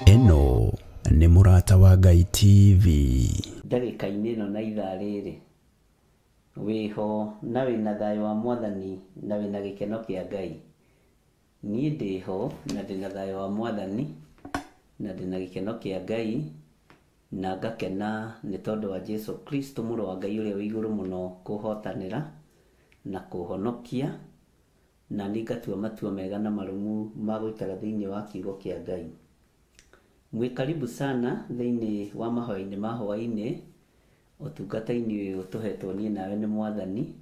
Eno nĩ Mũrata wa Ngai TV. Ndagĩka-inĩ ĩno na ithaa rĩrĩ wĩho na wĩna thayũ wa Mwathani na wĩna gĩkeno kĩa Ngai. Niĩ ndĩho na ndĩna thayũ wa Mwathani na ndĩna gĩkeno kĩa Ngai, na ngakena nĩ tondũ wa Jesu Kristo mũrũ wa Ngai ũrĩa wĩ igũrũ mũno kũhotanĩra na kũhonokia, na nĩ ngatua matua mega na marũmu ma gũikara thĩinĩ wa kiugo kĩa Ngai. Mwĩ karibu sana thĩinĩ wa mahoya-inĩ ma hwaĩ-inĩ, ũtungata-inĩ ũyũ tũhetwo niĩ nawe nĩ Mwathani,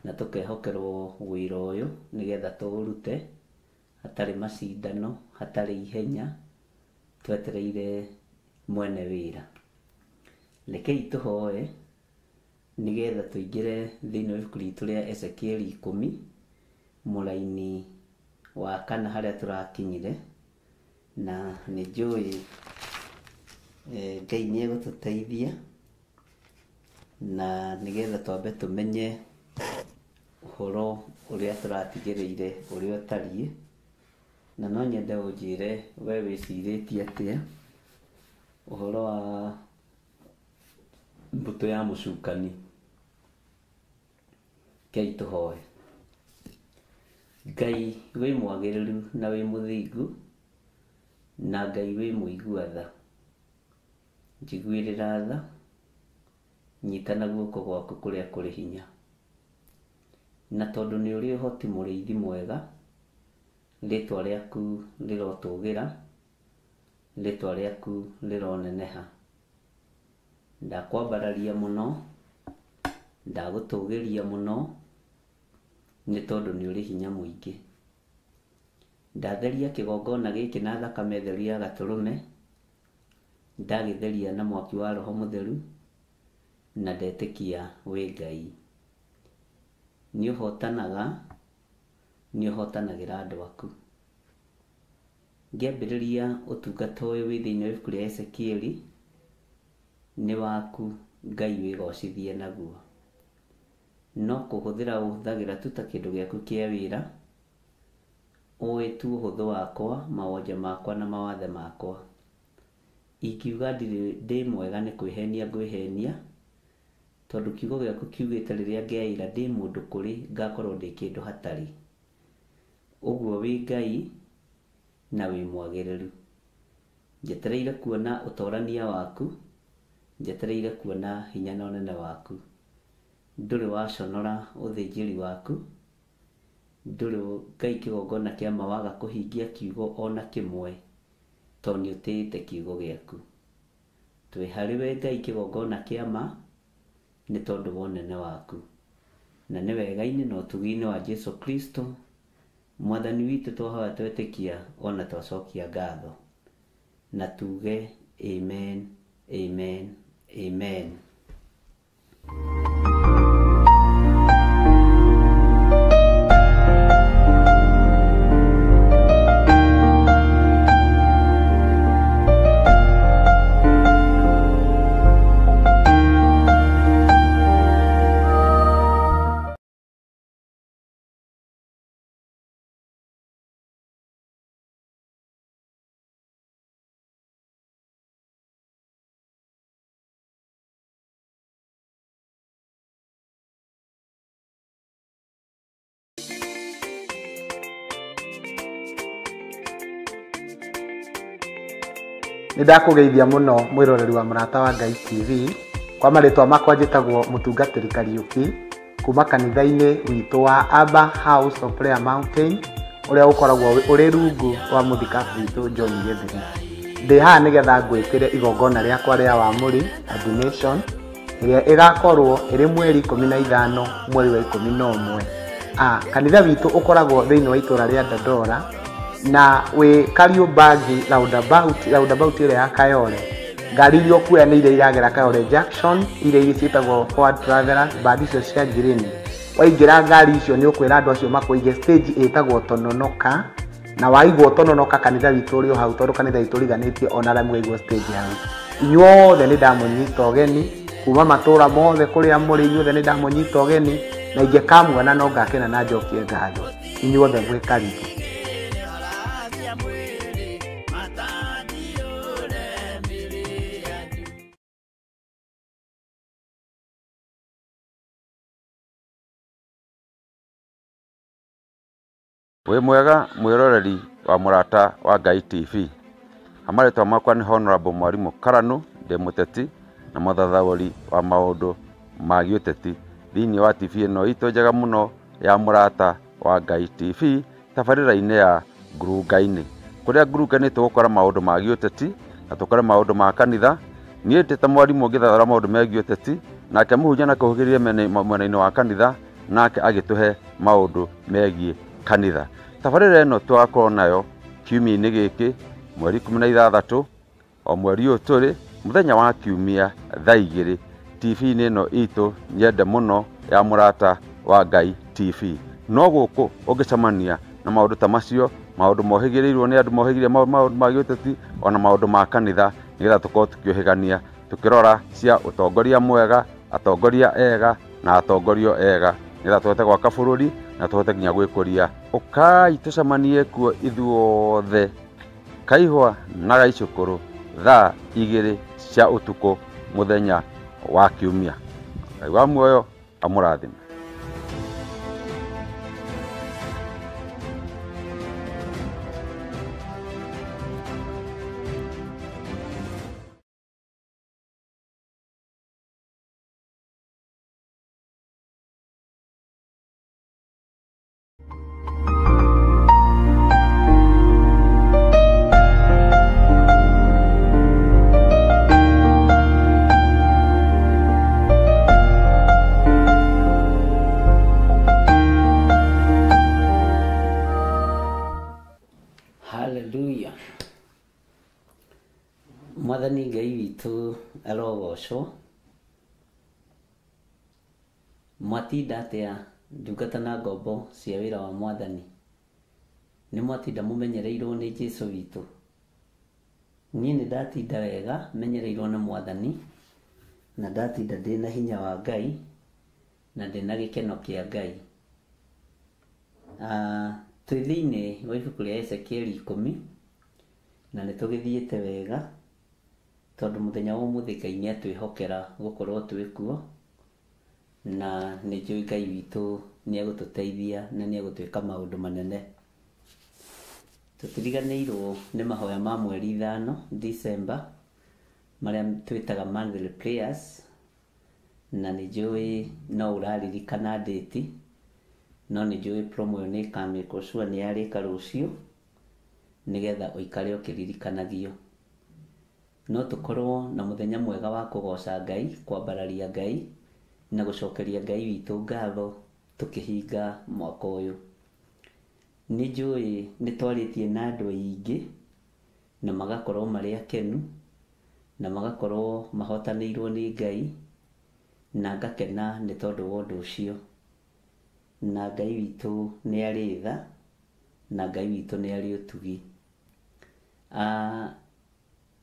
na tũkehokerwo wĩra ũyũ nĩgetha tũũrute hatarĩ macindano, hatarĩ ihenya, twetereire mwene wĩra. Rekei tũhoe nĩgetha tũingĩre thĩinĩ wa ibuku ritũ rĩa Ezekieli 10 mũraini wa 4 harĩa tũrakinyire, na nĩ njũĩ Ngai nĩ egũtũteithia na nĩgetha twambe tũmenye ũhoro ũrĩa tũratigĩrĩire ũrĩa ũtariĩ, na no nyende ũnjĩre we wĩcirĩtie atĩa ũhoro wa mbũtũ ya mũcukani. Kei tũhoe. Ngai wĩ mwagĩrĩru na wĩ mũthingu, na Ngai wĩ mũigua tha, njiguĩrĩra tha, nyitana guoko gwaku kũrĩa kũrĩ hinya. Na tondũ nĩ ũrĩ ũhoti mũrĩithi mwega, rĩtwa rĩaku rĩrotũgĩra, rĩtwa rĩaku rĩroneneha. Ndakwambararia mũno, ndagũtũgĩria mũno, nĩ tondũ nĩ ũrĩ hinya mũingĩ. Ndatheria kĩgongona gĩkĩ na thakame theru ya Gatũrũme, ndagĩtheria na mwaki wa Roho Mũtheru, na ndetĩkia wĩ Ngai. Nĩ ũhotanaga, nĩ ũhotanagĩra andũ aku. Ngĩambĩrĩria ũtungata ũyũ wĩ thĩinĩ wa ibuku rĩa Ezekieli, nĩ waku Ngai wĩgocithie naguo. No kũhũthĩra ũhũthagĩra tu ta kĩndũ gĩaku kĩa wĩra, ũĩ tu ũhũthũ wakwa, mawonje makwa na mawathe makwa. Ingiuga ndĩ mwega nĩ kwĩhenia ngwĩhenia, tondũ kiugo gĩaku kiugĩte rĩrĩa ngĩaĩra ndĩ mũndũ kũrĩ ngakorwo ndĩ kĩndũ hatarĩ. Ũguo wĩ Ngai na wĩ mwagĩrĩru. Njetereire kuona ũtorania waku, njetereire kuona hinya na ũnene waku. Ndũrĩ waconora ũthĩnjĩri waku, ndũrĩ Ngai kĩgongona kĩa ma waga kũhingia kiugo ona kĩmwe, tondũ nĩ ũtĩĩte kiugo gĩaku. Twĩ harĩ we Ngai kĩgongona kĩa ma, nĩ tondũ wa ũnene waku. Na nĩ wega-inĩ na ũtugi-inĩ wa Jesu Kristo, Mwathani witũ twahoya twetĩkia ona twacokia ngatho. Na tuge amen, amen, amen. Nĩndakũgeithia mũno mwĩroreri wa Mũrata wa Ngai TV. Kwa marĩtwa makwa njĩtagwo Mũtungatĩri Kariũki, kuma kanitha-inĩ witũ wa Abba House of Prayer Mountain, ũrĩa ũkoragwo ũrĩ rungu wa mũthikabu witũ John Gĩthiri. Ndĩ haha nĩgetha ngwĩkĩre igongona rĩakwa rĩa wamũri, ordination, ĩrĩa ĩgakorwo ĩrĩ mweri 15 mweri wa 11. Kanitha witũ ũkoragwo thĩinĩ wa itũra rĩa Dandora, na wĩ Kariũbangi roundabout ĩrĩa ya Kayole. Ngari iria ũkuoya nĩ iria iragera Kayole Junction, iria ciĩtagwo forward travelers, mbandi icio cia ngirini. Waingĩra ngari icio nĩ ũkwĩra andũ acio makũige stage ĩtagwo Tononoka, na waigwo Tononoka kanitha witũ ũrĩ o hau, tondũ kanitha witũ ũriganĩtie ona arĩa mwaigwo stage hau. Inyuothe nĩ ndamũnyita ũgeni, kuma matũra mothe kũrĩa mũrĩ, inyuothe nĩ ndamũnyita ũgeni, na ingĩkamuona no ngakena na njokie ngatho. Inyuothe mwĩ karibu. Wĩ mwega mwĩroreri wa Mũrata wa Ngai TV. Amaretwa makwa ni Honorable Mwarimu Karanu ndĩ mũteti na mũthathaũri wa maũndũ ma gĩũteti thĩinĩ wa TV ĩno itũ njega mũno ya Mũrata wa Ngai TV, tabarĩra-inĩ ya Ngurunga-inĩ, kũrĩa Ngurunga-inĩ tũgũkora maũndũ ma gĩũteti na tũkore maũndũ ma kanitha. Niĩ ndĩ ta mwarimũ ngĩthathaũra maũndũ ma gĩũteti, nake mũhunjia na kũhũgĩrĩria mwena-inĩ wa kanitha, nake agĩtũhe maũndũ megiĩ kanitha. Tabarĩra ĩno twakorwo nayo kiumia-inĩ gĩkĩ mweri 16 o mweri ũyũ tũrĩ mũthenya wa kiumia thaa 2 TV-inĩ ĩno itũ nyende mũno ya Mũrata wa Ngai TV. No gũkũ ũngĩcemania na maũndũ ta macio, maũndũ mohĩgĩrĩirwo nĩ andũ mohĩgĩrĩire maũndũ ma gĩũteti ona maũndũ ma kanitha, nĩgetha tũkorwo tũkĩũhĩgania tũkĩrora cia ũtongoria mwega, atongoria ega na atongorio ega, nĩgetha tũhote gwaka bũrũri na tũhote nginya gwĩkũria. Ũkai tũcemanie kuo ithuothe Kaihũa na Gaicũkũrũ thaa 2 cia ũtukũ mũthenya wa kiumia. Ngai wa muoyo amũrathime. Hallelujah. Mwathani Ngai witũ arogocwo. Mwatinda atĩa ndungata na ngombo cia wĩra wa Mwathani? Nĩ mwatinda mũmenyereirwo nĩ Jesũ witũ? Niĩ nĩ ndatinda wega menyereirwo nĩ Mwathani, na ndatinda ndĩna hinya wa Ngai na ndĩna gĩkeno kĩa Ngai. Twĩ thĩinĩ wa ibuku rĩa Ezekieli 10 na nĩ tũgĩthiĩte wega, tondũ mũthenya wa ũmũthĩ Ngai nĩ atwĩhokera gũkorwo twĩ kuo, na nĩ njũĩ Ngai witũ nĩ egũtũteithia na nĩ egũtwĩka maũndũ manene. Tũtiriganĩirwo nĩ mahoya ma mweri 5 December marĩa twĩtaga monthly prayers, na nĩ njũĩ no ũraririkana date, no nĩ njũĩ promo ĩyo nĩ ĩkamĩkwo sure nĩ yarĩka rũciũ, nĩgetha ũikare ũkĩririkanagio. No tũkorwo na mũthenya mwega wa kũgoca Ngai, kwambararia Ngai na gũcokeria Ngai witũ ngatho tũkĩhinga mwaka ũyũ. Nĩ njũĩ nĩ twarĩtie na andũ aingĩ na magakorwo marĩ akenu na magakorwo mahotanĩirwo nĩ Ngai, na ngakena nĩ tondũ wa ũndũ ũcio. Na Ngai witũ nĩ arĩ tha, na Ngai witũ nĩ arĩ ũtugi.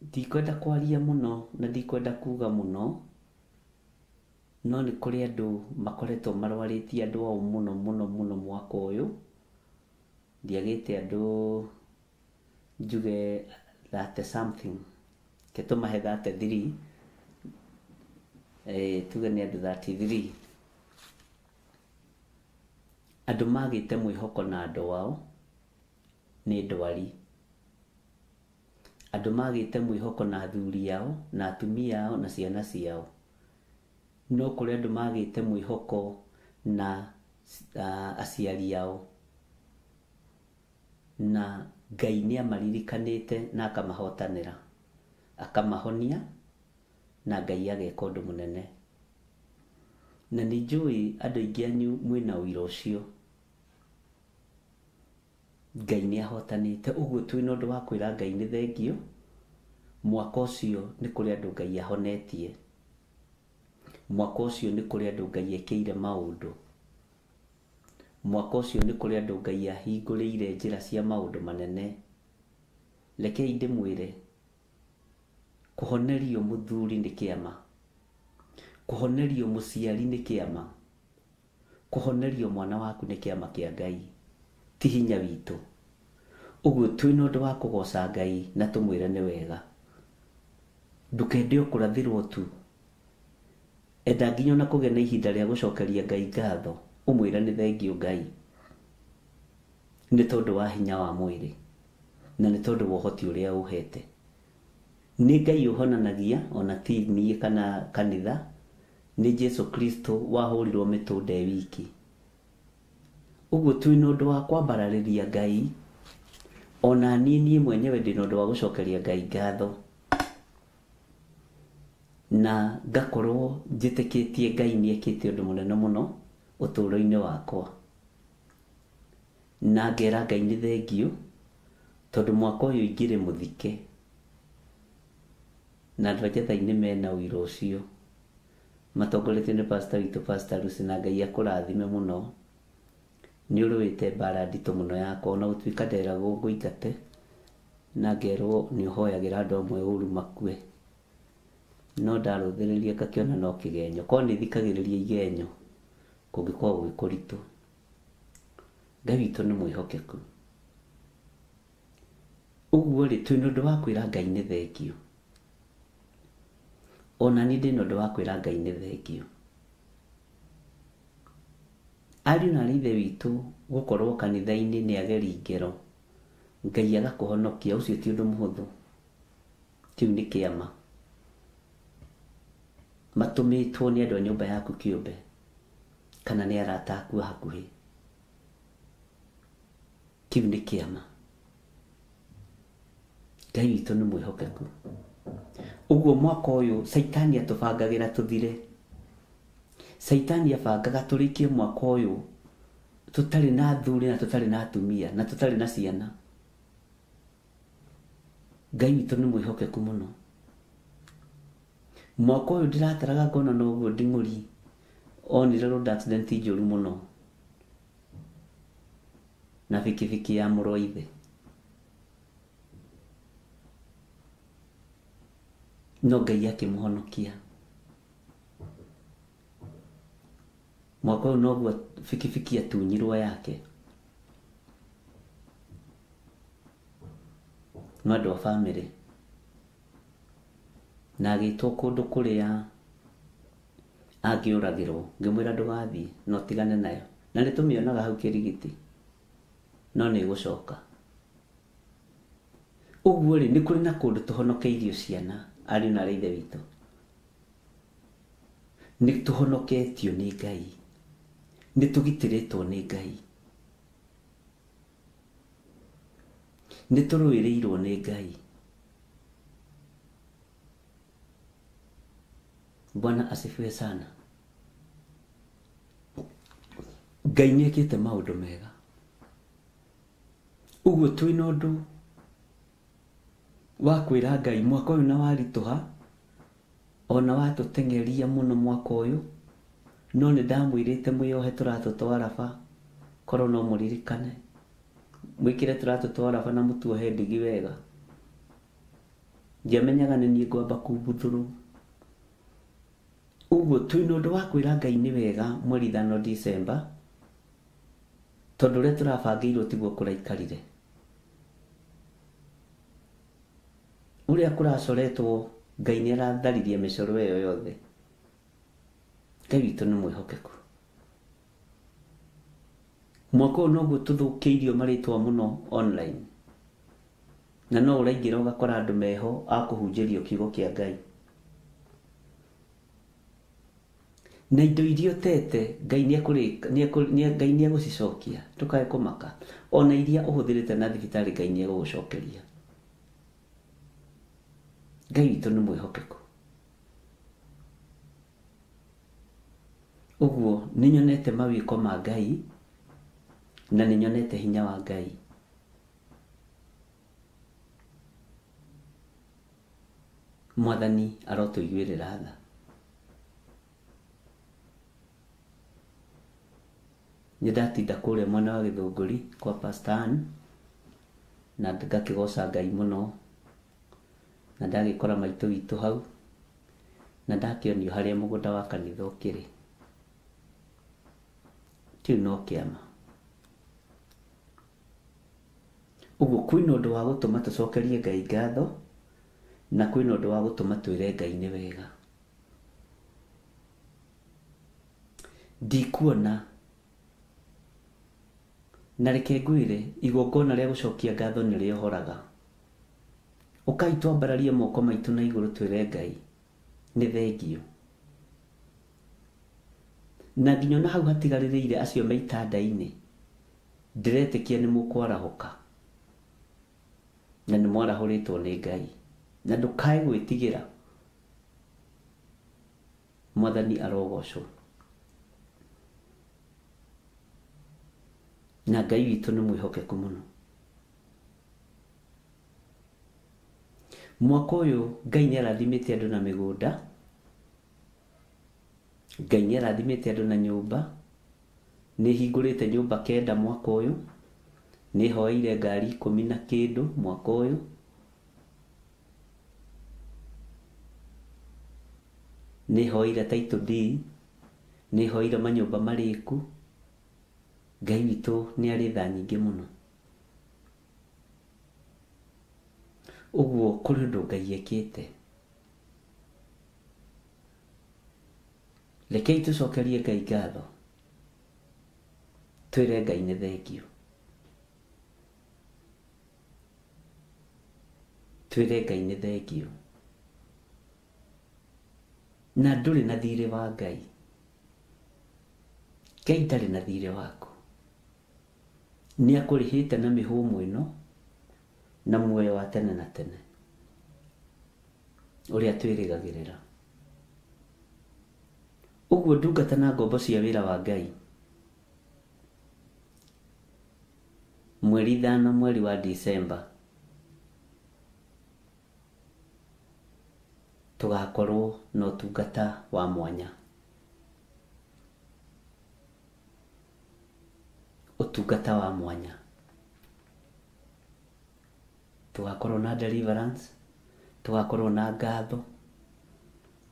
Ndikwenda kwaria mũno na ndikwenda kuga mũno, no nĩ kũrĩ andũ makoretwo marwarĩtie andũ ao mũno mũno mũno mwaka ũyũ. Ndiagĩte andũ njuge 30 something, ketũmahe 33, tuge nĩ andũ 33. Andũ magĩte mwĩhoko na andũ ao nĩ ndwari. Andũ magĩte mwĩhoko na athuri ao na atumia ao na ciana ciao. No kũrĩ andũ magĩte mwĩhoko na aciari ao, na Ngai nĩ amaririkanĩte na akamahotanĩra, akamahonia, na Ngai ageka ũndũ mũnene. Na nĩ njũĩ andũ aingĩ anyu mwĩna ũira ũcio. Ngai nĩ ahotanĩte, ũguo twĩna ũndũ wa kwĩra Ngai nĩ thengio. Mwaka ũcio nĩ kũrĩ andũ Ngai ahonetie. Mwaka ũcio nĩ kũrĩ andũ Ngai ekĩire maũndũ. Mwaka ũcio nĩ kũrĩ andũ Ngai ahingũrĩire njĩra cia maũndũ manene. Rekei ndĩmwĩre, kũhonerio mũthuri nĩ kĩama, kũhonerio mũciari nĩ kĩama, kũhonerio mwana waku nĩ kĩama kĩa Ngai, ti hinya witũ. Ũguo twĩna ũndũ wa kũgoca Ngai na tũmwĩre nĩ wega. Ndũkende o kũrathĩrwo tu, enda nginya na kũgĩa na ihinda rĩa gũcokeria Ngai ngatho, ũmwĩre nĩ thengio Ngai. nĩ tondũ wa hinya wa mwĩrĩ na nĩ tondũ wa ũhoti ũrĩa ũhete. Nĩ Ngai ũhonanagia, ona ti niĩ kana kanitha, nĩ Jesu Kristo wahũrirwo mĩtũnda wiki. Ũguo twĩna ũndũ wa kwambararĩria Ngai, ona niĩ mwenyewe ndĩna ũndũ wa gũcokeria Ngai ngatho, na ngakorwo njĩtĩkĩtie Ngai nĩekĩte ũndũ mũnene mũno ũtũũro-inĩ wakwa, na ngera Ngai nĩ thengiũ tondũ mwaka ũyũ ingĩrĩ mũthike na andũ a Njetha-inĩ mena ũira ũcio, matongoretio nĩ pastor witũ Pastor Lucy, na Ngai akũrathime mũno. Nĩ ũrũĩte mbara nditũ mũno yakwa, ona gũtuĩka nderagwo ngũingate na ngerwo nĩ ũhoyagĩra andũ amwe ũru makue, no ndarũthĩrĩria ngakĩona no kĩgenyo, korwo nĩ thikagĩrĩria igenyo kũngĩkorwo gwĩ kũritũ. Ngai witũ nĩ mwĩhokeku. Ũguo rĩ, twĩna ũndũ wa kwĩra Ngai nĩ thengiũ. Ona niĩ ndĩna ũndũ wa kwĩra Ngai nĩ thengiũ. Ariũ na ithe witũ gũkorwo kanitha-inĩ nĩ ageri ngero, Ngai agakũhonokia, ũcio ti ũndũ mũhũthũ. Kĩu nĩ kĩama, matũmĩtwo nĩ andũ a nyũmba yaku kĩũmbe, kana nĩ arata aku hakuhĩ. Kĩu nĩ kĩama. Ngai witũ nĩ mwĩhokeku. Ũguo mwaka ũyũ Saitani atũbangagĩra tũthire. Saitani abangaga tũrĩkie mwaka ũyũ tũtarĩ na athuri na tũtarĩ na atumia na tũtarĩ na ciana. Ngai witũ nĩ mwĩhokeku mũno. Mwaka ũyũ ndirataraga ngona na ũguo nding'ũri onire road accident njũru mũno na bikibiki ya mũrũ wa ithe. No Ngai akĩmũhonokia. Mwaka ũyũ noguo bikibiki atunyirwo yake. No andũ a bamĩrĩ, na agĩtwo kũndũ kũrĩa angĩũragĩrwo, ngĩmwĩra ndũgathiĩ no tigane nayo, na nĩ tũmĩonaga hau Kĩrigiti, no nĩ gũcoka. Ũguo rĩ, nĩ kũrĩ na kũndũ tũhonokeirio ciana, ariũ na ithe witũ. Nĩ tũhonoketio nĩ Ngai, nĩ tũgitĩrĩtwo nĩ Ngai, nĩ tũrũĩrĩirwo nĩ Ngai. Bwana asifiwe sana. Ngai nĩekĩte maũndũ mega. Ũguo twĩna ũndũ wa kwĩra Ngai mwaka ũyũ na waritũha, ona watũteng'eria mũno mwaka ũyũ, no nĩ ndamwĩrĩte mwĩohe tũratũtwara ba, korwo no mũririkane, mwĩkĩre tũratũtwara ba na mũtuohe ndigi wega. Ndiamenyaga nĩ niĩ ngwamba kumbuthũrwo. Ũguo twĩna ũndũ wa kwĩra Ngai nĩ wega mweri 5 December, tondũ ũrĩa tũrabangĩirwo tiguo kũraikarire. Ũrĩa kũracoretwo Ngai nĩ aratharirie mĩcoro ĩyo yothe. Ngai witũ nĩ mwĩhokeku. Mwaka ũyũ noguo tũthũkĩirio marĩtwa mũno online, na no ũraingĩra ũgakora andũ meho a kũhunjĩrio kiugo kĩa Ngai. Na indo iria ũtete Ngai nĩ egũcicokia, tũkae kũmaka. Ona iria ũhũthĩrĩte na thibitarĩ Ngai nĩ egũgũcokeria. Ngai witũ nĩ mwĩhokeku. Ũguo nĩ nyonete mawĩko ma Ngai na nĩ nyonete hinya wa Ngai. Mwathani arotũiguĩrĩra tha. Nĩ ndatinda kũrĩa mwena wa Gĩthũngũri kwa Pastor Ann, na ngakĩgoca Ngai mũno, na ndagĩkora maitũ witũ hau, na ndakĩonio harĩa mũgũnda wa kanitha ũkĩrĩ. Kĩu no kĩama. Ũguo kwĩna ũndũ wa gũtũma tũcokerie Ngai ngatho, na kwĩna ũndũ wa gũtũma twĩre Ngai nĩ wega. Ndikuona na reke ngwire igongona rĩa gũcokia ngatho nĩ rĩohoraga. Ũkai twambararie moko maitũ na igũrũ twĩre Ngai nĩ thengio. Na nginya na hau hatigarĩrĩire acio me itanda-inĩ ndĩretĩkia nĩ mũkwarahũka na nĩ mwarahũrĩtwo nĩ Ngai, na ndũkae gwĩtigĩra. Mwathani arogocwo. Na Ngai witũ nĩ mwĩhokeku mũno. Mwaka ũyũ Ngai nĩ arathimĩte andũ na mĩgũnda, Ngai nĩ arathimĩte andũ na nyũmba, nĩ hingũrĩte nyũmba 9 mwaka ũyũ, nĩ hoeire ngari 10 na kĩndũ mwaka ũyũ. Nĩ hoeire title deed, nĩ hoeire manyũmba marĩku. Ngai witũ nĩ arĩ tha nyingĩ mũno. Ũguo kũrĩ ũndũ Ngai ekĩte. Rekei tũcokerie Ngai ngatho, twĩre Ngai nĩ thengio. Twĩre Ngai nĩ thengio. Na ndũrĩ na thirĩ wa Ngai. Ngai ndarĩ na thirĩ waku. Nĩ akũrĩhĩte na mĩhũmũ ĩno na muoyo wa tene na tene ũrĩa twĩrĩgagĩrĩra. Ũguo ndungata na ngombo cia wĩra wa Ngai. Mweri 5 mweri wa Disemba tũgakorwo na ũtungata wa mwanya. Ũtungata wa mwanya. Tũgakorwo na deliverance, tũgakorwo na ngatho,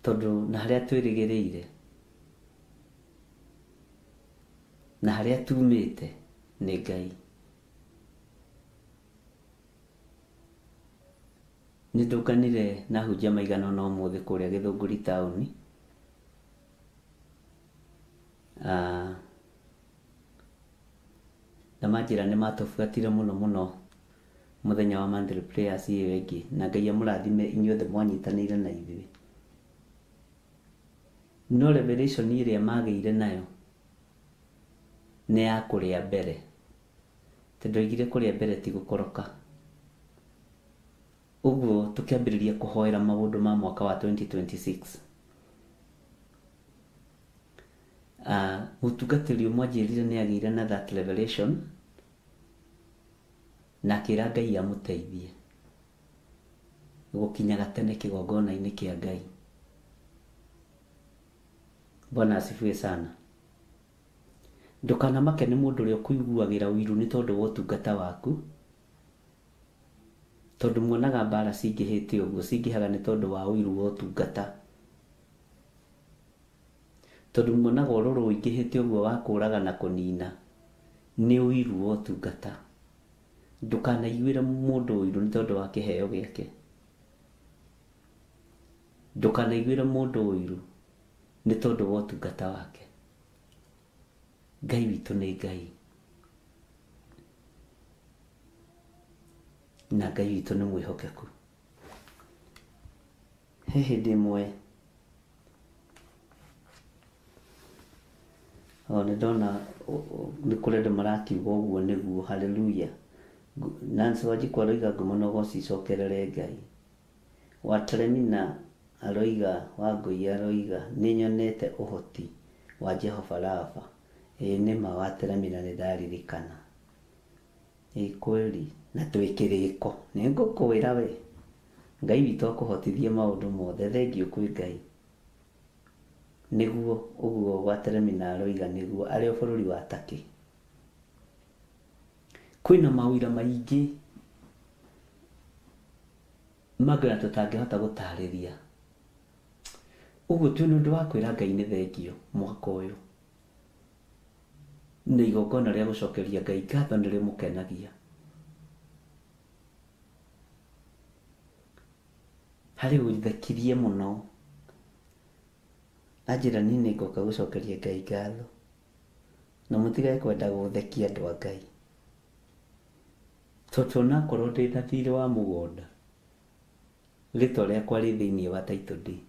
tondũ na harĩa twĩrĩgĩrĩire na harĩa tumĩte nĩ Ngai. Nĩ ndũnganire na hunjia maigana ũna ũmũthĩ kũrĩa Gĩthũngũri taũni. Na manjĩra nĩ matũbuatire mũno mũno mũthenya wa Monday prayers ĩyo ĩngĩ, na Ngai amũrathime inyuothe mwanyitanĩire na ithuĩ. No revelation ĩrĩa magĩire nayo nĩ ya kũrĩa mbere, tondũ oigire kũrĩa mbere ti gũkoroka. Ũguo tũkĩambĩrĩria kũhoera maũndũ ma mwaka wa 2026. Mũtungatĩri ũmwe anjĩrire nĩ agĩire na that revelation na akĩra Ngai amũteithie gũkinyaga tene kĩgongona-inĩ kĩa Ngai. Bwana asifiwe sana. Ndũkanamake nĩ mũndũ ũrĩa ũkũiguagĩra ũiru nĩ tondũ wa ũtungata waku, tondũ muonaga mbara cingĩhĩte ũguo, cingĩhaga nĩ tondũ wa ũiru wa ũtungata. Tondũ muonaga ũrũrũ ũingĩhĩte ũguo wa kũũraga na kũnina nĩ ũiru wa ũtungata. Ndũkanaiguĩre mũndũ ũiru nĩ tondũ wa kĩheo gĩake. Ndũkanaiguĩre mũndũ ũiru nĩ tondũ wa ũtungata wake. Ngai witũ nĩ Ngai. Na Ngai witũ nĩ mwĩhokeku. He hĩndĩ ĩmwe nĩ ndona nĩ kũrĩ andũ marakiuga ũguo nĩguo. Haleluya. Nancy Wanjikũ aroiga ngũmũnogoci icokerere Ngai. Wateremina aroiga, Wangũi aroiga nĩ nyonete ũhoti wa Jehova Rafa. Nĩ ma Wateremina nĩ ndaririkana. Kweli na twĩkĩrĩko nĩ ngũkwĩra we, Ngai witũ akũhotithie maũndũ mothe. Thengio kwĩ Ngai. Nĩguo ũguo Wateremina aroiga nĩguo arĩ o bũrũri wa Turkey. Kwĩna mawĩra maingĩ magana tũtangĩhota gũtarĩria. Ũguo twĩna ũndũ wa kwĩra Ngai nĩ thengio mwaka ũyũ. Nĩ igongona rĩa gũcokeria Ngai ngatho nĩrĩmũkenagia. Harĩ ũthekirie mũno. Anjĩra niĩ nĩ ngoka gũcokeria Ngai ngatho. Na mũtigae kwenda gũthekia andũ a Ngai. toto na korwo ndĩna thirĩ wa mũgũnda rĩtwa rĩakwa rĩ thĩinĩ wa title deed.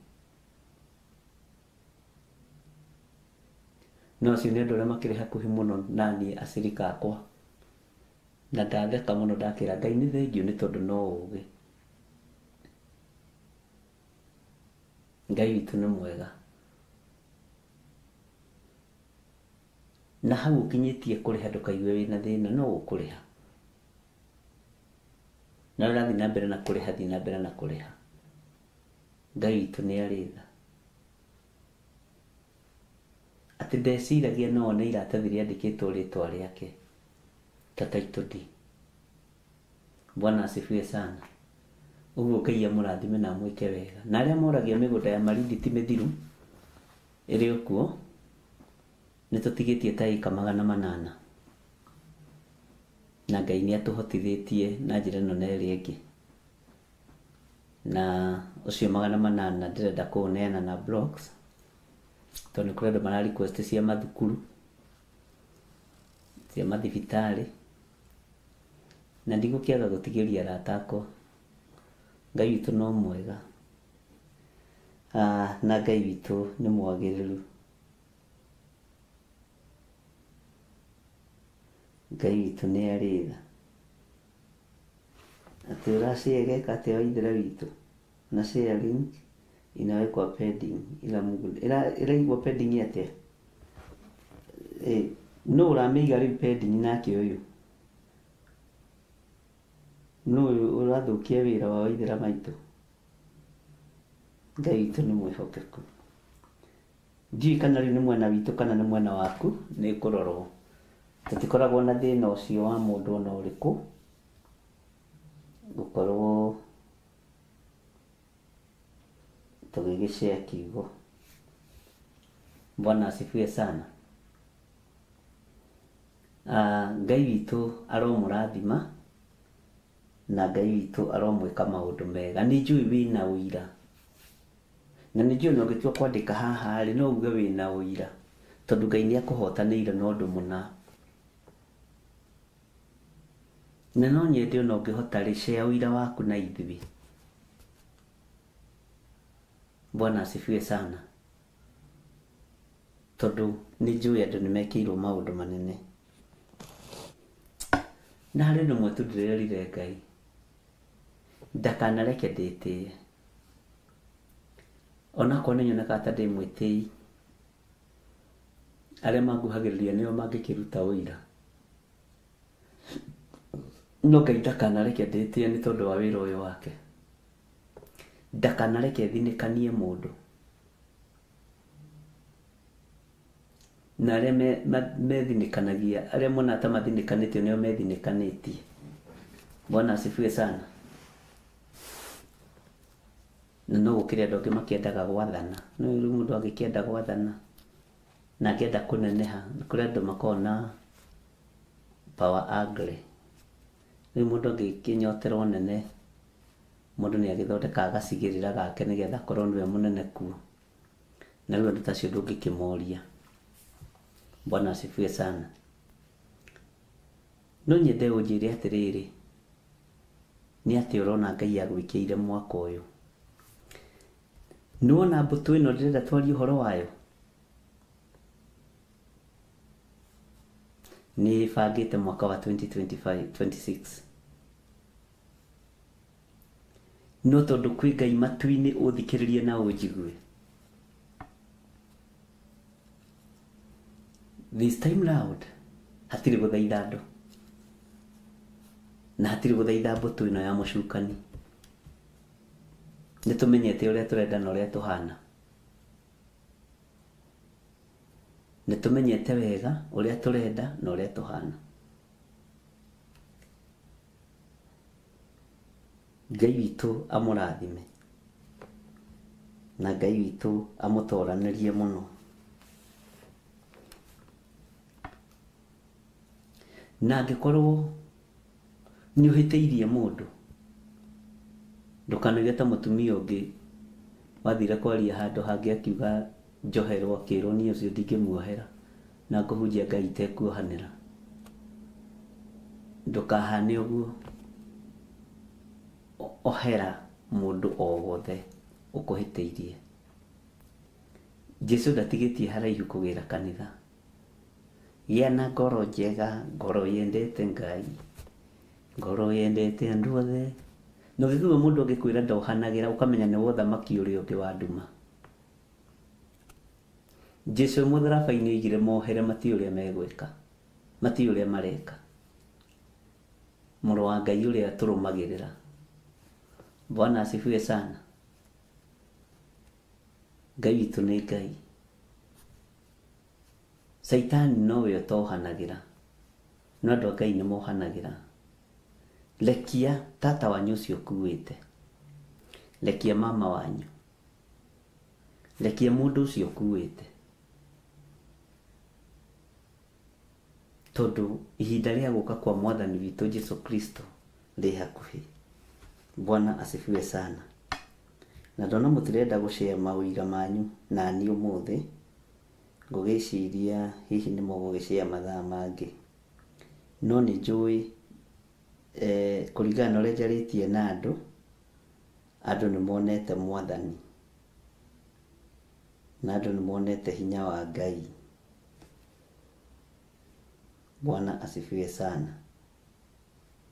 No acio nĩ andũ arĩa makĩrĩ hakuhĩ mũno na niĩ acirika akwa, na ndatheka mũno ndakĩra Ngai nĩ thengio nĩ tondũ no ũũgĩ. Ngai witũ nĩ mwega, na hau ũkinyĩtie kũrĩha ndũkaigue wĩna thĩna, no ũkũrĩha na ũrathiĩ na mbere na kũrĩha, thiĩ na mbere na kũrĩha. Ngai witũ nĩ arĩ tha. Atĩ ndeciragia no one iratathi rĩandĩkĩtwo rĩtwa rĩake ta title deed. Bwana asifiwe sana. Ũguo Ngai amũrathime na amwĩke wega. Na arĩa moragia mĩgũnda ya Malindi ti mĩthiru ĩrĩ okuo, nĩ tũtigĩtie ta ĩka 800 na Ngai nĩ atũhotithĩtie na njĩra ĩno na ĩrĩa ĩngĩ, na ũcio 800 ndĩrenda kũũneana na blocks tondũ kũrĩ andũ mara request cia mathukuru, cia mathibitarĩ, na ndigũkĩaga gũtigĩria arata akwa. Ngai witũ no mwega, na Ngai witũ nĩ mwagĩrĩru. Ngai witũ nĩ arĩ tha. Atĩ ũraciegeka atĩ waithĩra witũ na share link inawekwa pending, iraigwo pending atĩa? No ũramĩiga rĩu pending nake ũyũ? No ũrathũkia wĩra wa waithĩra maitũ? Ngai witũ nĩ mwĩhokeku. Ndiũĩ kana rĩu nĩ mwena witũ kana nĩ mwena waku, nĩ kũrorwo. Tũtikoragwo na thĩna ũcio wa mũndũ ona ũrĩkũ gũkorwo tũgĩgĩshare kiugo. Bwana asifiwe sana. Ngai witũ aromũrathima na Ngai witũ aromwĩka maũndũ mega. Nĩ njũĩ wĩna ũira, na nĩ njũĩ no gĩtua kwandĩka haha rĩ no uge wĩna ũira, tondũ Ngai nĩ akũhotanĩire na ũndũ mũna. Na no nyende ona ũngĩhota rĩ share ũira waku na ithuĩ. Bwana asifiwe sana. Tondũ nĩ njũĩ andũ nĩ mekĩirwo maũndũ manene. Na harĩ ũndũ ũmwe tu ndĩrerire Ngai, ndakanareke ndĩtĩe. Onakorwo nĩ nyoneka ta ndĩ mwĩtĩi, arĩa manguhagĩrĩria nĩo mangĩkĩruta ũira. No Ngai ndakanareke ndĩtĩe nĩ tondũ wa wĩra ũyũ wake. Ndakanareke thinĩkanie mũndũ. Na arĩa methinĩkanagia, arĩa mona ta mathinĩkanĩtio nĩo methinĩkanĩtie. Bwana asifiwe sana. Na no gũkĩrĩ andũ angĩ makĩendaga gwathana. No rĩu mũndũ angĩkĩenda gwathana na akĩenda kũneneha, kũrĩ andũ makona power angle. Rĩu mũndũ angĩkĩnyoterwo nene, mũndũ nĩ agĩthondeka agacigĩrĩra gake nĩgetha korwo nĩwe mũnene kuo. Na rĩu andũ tacio ndũngĩkĩmoria. Bwana asifiwe sana. No nyende ũnjĩre atĩrĩrĩ, nĩ atĩ ũrona Ngai agwĩkĩire mwaka ũyũ. Nĩwona mbũtũ ĩno ndĩrenda twarie ũhoro wayo? Nĩ bangĩte mwaka wa 2025-26. No tondũ kwĩ Ngai matu-inĩ ũthikĩrĩrie na ũnjigue. This time round hatirĩ gũthaitha andũ na hatirĩ gũthaitha mbũtũ ĩno ya mũcukani. Nĩ tũmenyete ũrĩa tũrenda na ũrĩa tũhana. Nĩ tũmenyete wega ũrĩa tũrenda na ũrĩa tũhana. Ngai witũ amũrathime na Ngai witũ amũtoranĩrie mũno. Na angĩkorwo nĩ ũhĩtĩirie mũndũ, ndũkanoige ta mũtumia ũngĩ wathire kwaria handũ hangĩ akiuga njoherwo, akĩrwo niĩ ũcio ndingĩmuohera na ngũhunjia Ngai itekuohanĩra. Ndũkahane ũguo. ohera mundu o wothe ukuhitiirie. Jesu ndatigitie haraihu kugira kanitha. Gia na ngoro njega, ngoro yendete Ngai, ngoro yendete andu othe. No githua mundu angikwira ndohanagira ukamenya ni wothamaki uri ungi wa nduma. Jesu mutharabai-ini igire mohere mati uria megwika, mati uria mareka. Muru wa Ngai uria turumagirira. Bwana asifiwe sana. Ngai witu ni Ngai. Saitani nowe utohanagira, no andu a Ngai ni mohanagira. Lekia tata wanyu ucio ukuite, lekia mama wanyu, lekia mundu ucio ukuite, tondu ihinda ria guka kwa mwathani witu Jesu Kristo ri hakuhi. Bwana asifiwe sana. Na ndona mutirenda gushare mawira manyu na ni umuthi, ngugiciria hihi ni mugugicare mathaa mangi, no ni njui kuringana na uria njaritie na andu ni monete mwathani na andu ni monete hinya wa Ngai. Bwana asifiwe sana.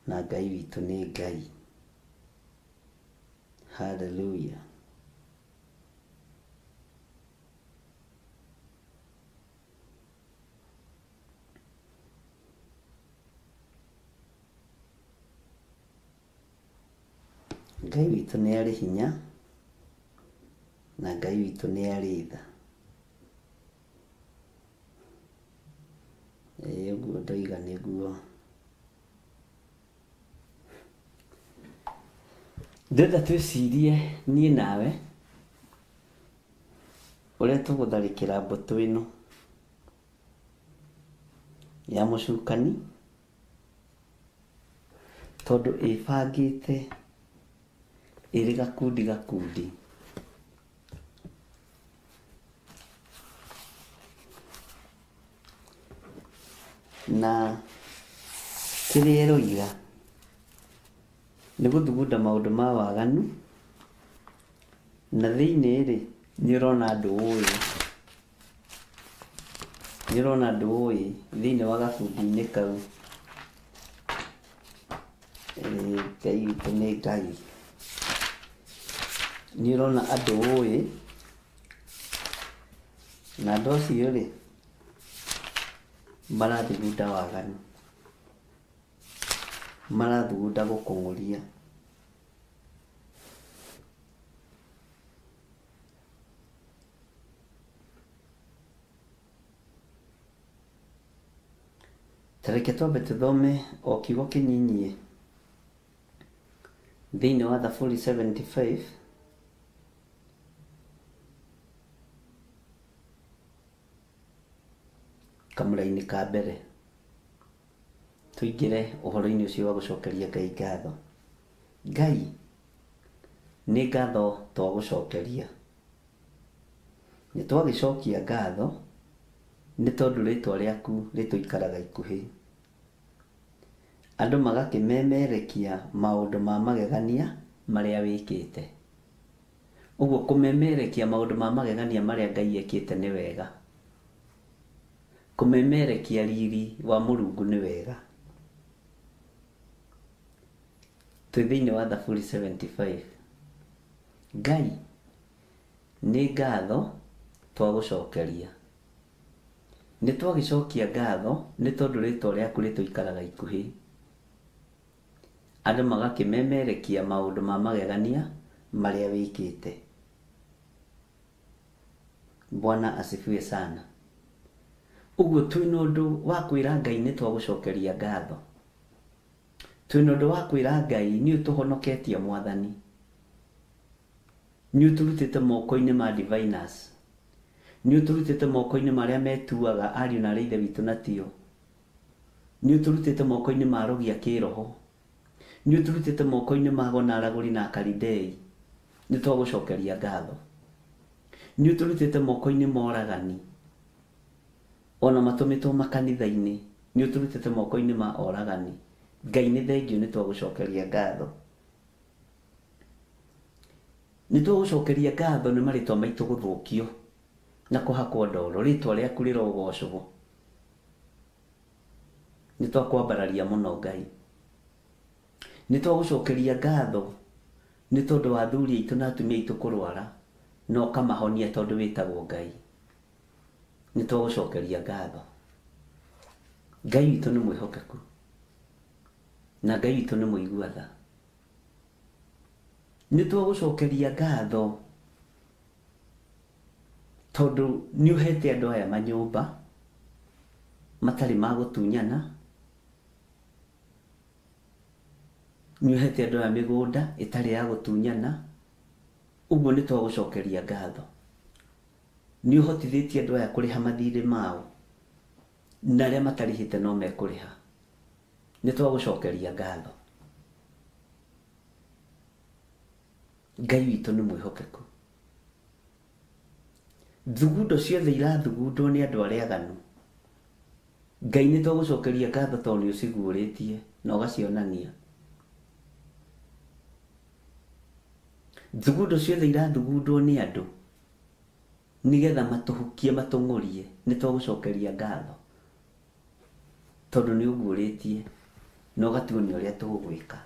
Na Ngai witu ni Ngai. Hallelujah. Ngai witu ni ari hinya na Ngai witu ni ari tha. Uguo ndoiga niguo. Ndenda twicirie nie nawe uria tugutharikira mbutu ino ya mucukani, tondu ibangite iri gakundi na kiria iroiga ni guthugunda maundu ma waganu, na thiini ri ni urona andu ui thiini wa gakundi-ini kau. Ngai witu ni Ngai. Ni urona andu ui na andu acio ri marathugunda waganu, marathugunda gukung'uria. Tareke twambe tuthome o kiugo kinyinyi thiini wa Thaburi 75 kamuraini ka mbere, tuingire uhoro-ini ucio wa gucokeria Ngai ngatho. Ngai ni ngatho twa gucokeria. Ni twagicokia ngatho ni tondu ritwa riaku rituikaraga ikuhi, andu magakimemerekia maundu ma magegania maria wikite. Uguo kumemerekia maundu ma magegania maria Ngai ekite ni wega. Kumemerekia riri wa Mulungu ni wega. Twi thiini wa Thaburi 75. Ngai ni ngatho twa gucokeria. Ni twagicokia ngatho ni tondu ritwa riaku rituikaraga ikuhi, andu magakimemerekia maundu ma magegania maria wikite. Bwana asifiwe sana. Uguo twina undu wa kwira Ngai ni twagucokeria ngatho. Twina undu wa kwira Ngai ni utuhonoketie mwathani, ni uturutite moko-ini ma diviners, ni uturutite moko-ini maria metuaga ariu na arithe witu na tio, ni uturutite moko-ini ma rogia kiroho, ni uturutite moko-ini ma gonaraguri na karidei. Ni twagucokeria ngatho. Ni uturutite moko-ini ma oragani, ona matumitwo makanitha-ini, ni uturutite moko-ini ma oragani. Ngai ni thengiu ni twagucokeria ngatho. nĩ tũgũcokeria ngatho nĩ marĩtwa maitũ gũthũkio na kũhakwo ndoro, rĩtwa rĩaku rĩrogocwo. Nĩ twakwambararia mũno Ngai. Nĩ twagũcokeria ngatho nĩ tondũ wa athuri aitũ na atumia aitũ kũrwara na ũkamahonia tondũ wĩtagwo Ngai. Nĩ twagũcokeria ngatho. Ngai witũ nĩ mwĩhokeku na Ngai witũ nĩ mũigua tha. Nĩ twagũcokeria ngatho tondũ nĩ ũhete andũ aya manyũmba matarĩ ma gũtunyana, nĩ ũhete andũ aya mĩgũnda ĩtarĩ ya gũtunyana. Ũguo nĩ twagũcokeria ngatho. Nĩ ũhotithĩtie andũ aya kũrĩha mathirĩ mao na arĩa matarĩhĩte no mekũrĩha. Nĩ twagũcokeria ngatho. Ngai witũ nĩ mwĩhokeku. Thugundo ciothe irathugundwo nĩ andũ arĩa aganu, Ngai nĩ twagũcokeria ngatho tondũ nĩ ũciguũrĩtie na ũgacionania. Thugundo ciothe irathugundwo nĩ andũ nĩgetha matũhukie matũng'ũrie, nĩ twagũcokeria ngatho tondũ nĩ ũguũrĩtie na ũgatuonia ũrĩa tũgwĩka.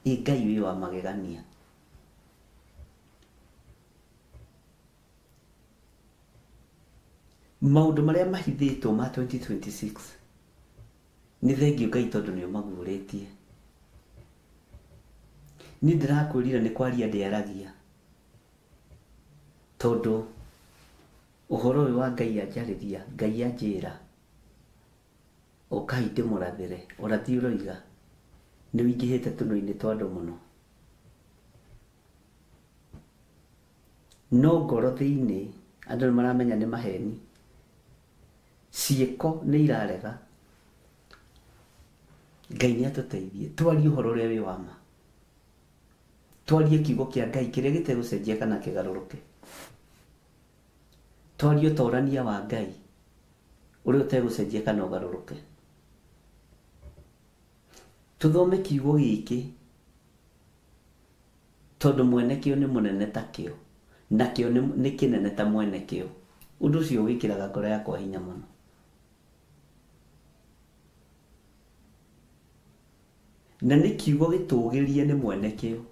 Ngai wĩ wa magegania. Maũndũ marĩa mahithĩtwo ma 2026 nĩ thengiũ Ngai tondũ nĩ ũmaguũrĩtie. Niĩ ndĩrakwĩrira nĩ kwaria ndĩaragia tondũ ũhoro ũyũ wa Ngai anjarĩria, Ngai anjĩra ũkai ndĩmũrathĩre, ũrathi ũroiga nĩ wĩingĩhĩte tũnua-inĩ twa andũ mũno. No ngoro thĩinĩ andũ nĩ maramenya nĩ maheni, ciĩko nĩ irarega. Ngai nĩ atũteithie twarie ũhoro ũrĩa wĩ wa ma, twarie kiugo kĩa Ngai kĩrĩa gĩtegũcenjia kana kĩgarũrũke, twarie ũtorania wa Ngai ũrĩa ũtegũcenjia kana ũgarũrũke. Tũthome kiugo gĩkĩ tondũ mwene kĩo nĩ mũnene ta kĩo na kĩo nĩ kĩnene ta mwene kĩo. Ũndũ ũcio wĩkĩraga ngoro yakwa hinya mũno. Na nĩ kiugo gĩtũgĩrie nĩ mwene kĩo,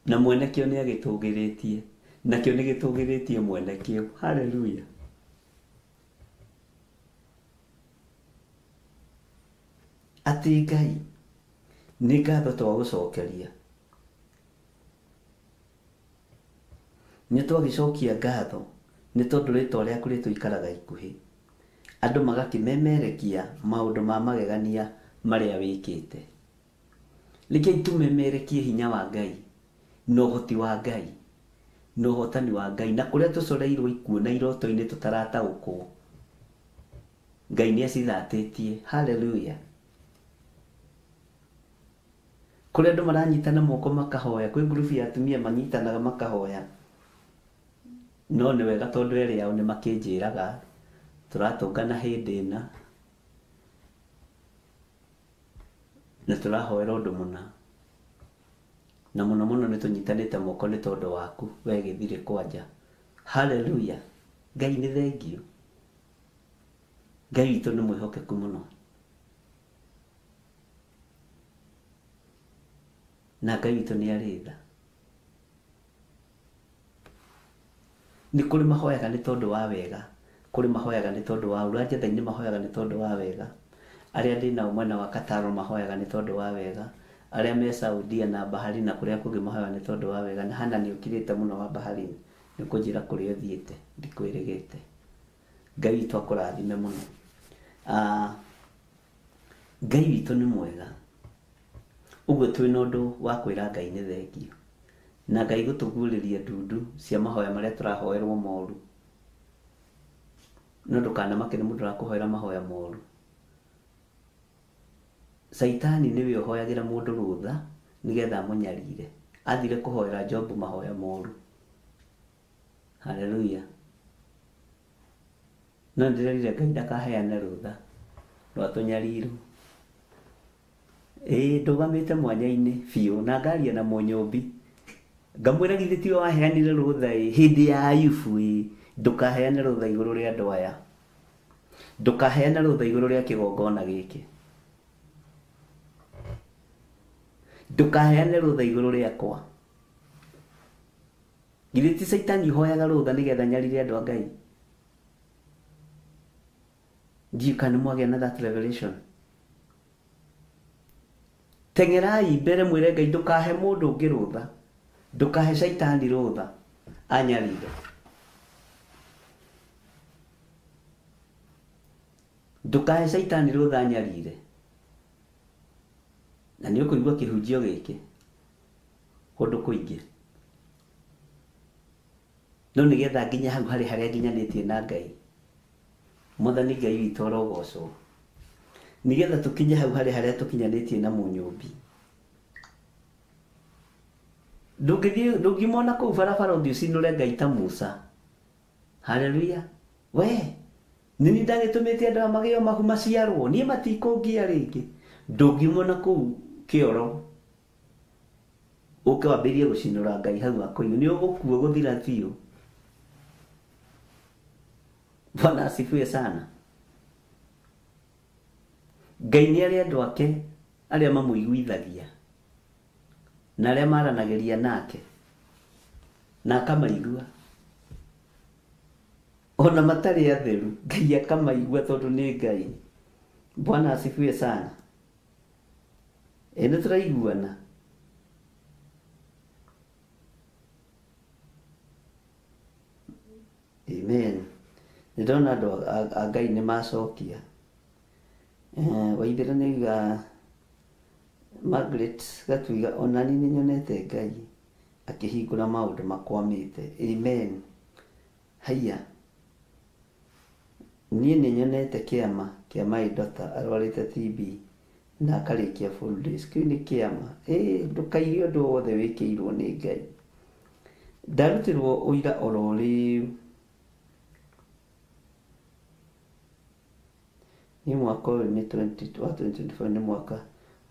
na mwene kĩo nĩ agĩtũgĩrĩtie, na kĩo nĩ gĩtũgĩrĩtie mwene kĩo. Haleluya. Atĩ Ngai nĩ ngatho twagũcokeria. Nĩ twagĩcokia ngatho nĩ tondũ rĩtwa rĩaku rĩtũikaraga ikuhĩ, andũ magakĩmemerekia maũndũ ma magegania marĩa wĩkĩte. Rekei tũmemerekie hinya wa Ngai na ũhoti wa Ngai na ũhotani wa Ngai, na kũrĩa tũcoreirwo ikuũ na iroto-inĩ tũtarataũkwo, Ngai nĩ acithatĩtie. Haleluya. Kũrĩa andũ maranyitana moko makahoya, kwĩ ngurubu ya atumia manyitanaga makahoya, no nĩ wega tondũ erĩ ao nĩ makĩnjĩraga tũratũngana hĩndĩ ĩna na tũrahoera ũndũ mũna, na mũno mũno nĩ tũnyitanĩte moko nĩ tondũ waku we gĩthirĩ kwanja. Haleluya. Ngai nĩ thengiũ. Ngai witũ nĩ mwĩhokeku mũno, na Ngai witũ nĩ arĩ tha. Nĩ kũrĩ mahoyaga nĩ tondũ wa wega, kũrĩ mahoyaga nĩ tondũ wa ũru. Anjetha-inĩ mahoyaga nĩ tondũ wa wega, arĩa ndĩ nao mwena wa Kataro mahoyaga nĩ tondũ wa wega, arĩa me Saudia na Bahari na kũrĩa kũngĩ mahoyaga nĩ tondũ wa wega. Na Hana nĩ ũkirĩte mũno wa Bahari, nĩ kũnjĩra kũrĩa ũthiĩte, ndikwĩrĩgĩte. Ngai witũ akũrathime mũno. Ngai witũ nĩ mwega, ũguo twĩna ũndũ wa kwĩra Ngai nĩ thengiũ, na Ngai gũtũguũrĩria ndundu cia mahoya marĩa tũrahoerwo moru. No ndũkanamake nĩ mũndũ ũrakũhoera mahoya moru. Saitani nĩwe ũhoyagĩra mũndũ rũtha nĩgetha amũnyarire. Athire kũhoera Jobu mahoya moru. Haleluya. No ndĩrerire Ngai ndakaheane rũtha rwa tũnyarirwo. Ndũgamĩte mwanya-inĩ biũ na ngaria na mũnyũmbi ngamwira githĩ ti waheanire rũtha hĩndĩ ya Ayubu ndukaheane rũtha igũrũ rĩa andũ aya, ndukaheane rũtha igũrũ rĩa kĩgongona gĩkĩ, ndukaheane rũtha igũrũ rĩakwa. Githĩ ti Saitani hoyaga rũtha nĩgetha nyarire andũ a Ngai? Kana mwagĩa na that revelation? Tengerai mbere mwĩre Ngai ndukahe mũndũ ũngĩ rũtha, ndukahe Saitani rũtha anyarire. Ndukahe Saitani rũtha anyarire. Na nĩ ũkũigua kĩhunjio gĩkĩ kũndũ kũingĩ. No nĩgetha nginya hau harĩa nginyanĩtie na Ngai, Mwathani Ngai witũ arogocwo, nĩgetha tũkinye hau harĩa tũkinyanĩtie na Mũnyũmbi. Ndũngĩmona kũu barabara ũthiĩ ũcinũre Ngai ta Musa. Haleluya. We nini ndagĩtũmĩte andũ magĩo mahu maciarwo, niĩ matikũngia rĩngĩ. Ndũngĩmona kũu kĩoro ũke wambĩrĩrie gũcinũra Ngai hau akũigũ, nĩ ũgũkua gũthira biũ. Bwana asifiwe sana. Ngai nĩ arĩ andũ ake arĩa mamũiguithagia na arĩa maranagĩria nake na akamaigua, ona matarĩ atheru Ngai akamaigua tondũ nĩ Ngai. Bwana asifiwe sana. Nĩ tũraiguana. Amen. Ndona andũ a Ngai nĩ macokia. Waithĩra nĩiga Margaret Gatwiga, onani nĩ nyonete Ngai akĩhingũra maũndũ makwamĩte. Amen. Haiya. Niĩ nĩ nyonete kĩama kĩa my daughter arwarĩte TB na akarĩkia full days. Kĩu nĩ kĩama. Ndũkaire ũndũ wothe wĩkĩirwo nĩ Ngai. Ndarutirwo ũira oro rĩu ni mwaka ũyũ nĩ 2024 nĩ mwaka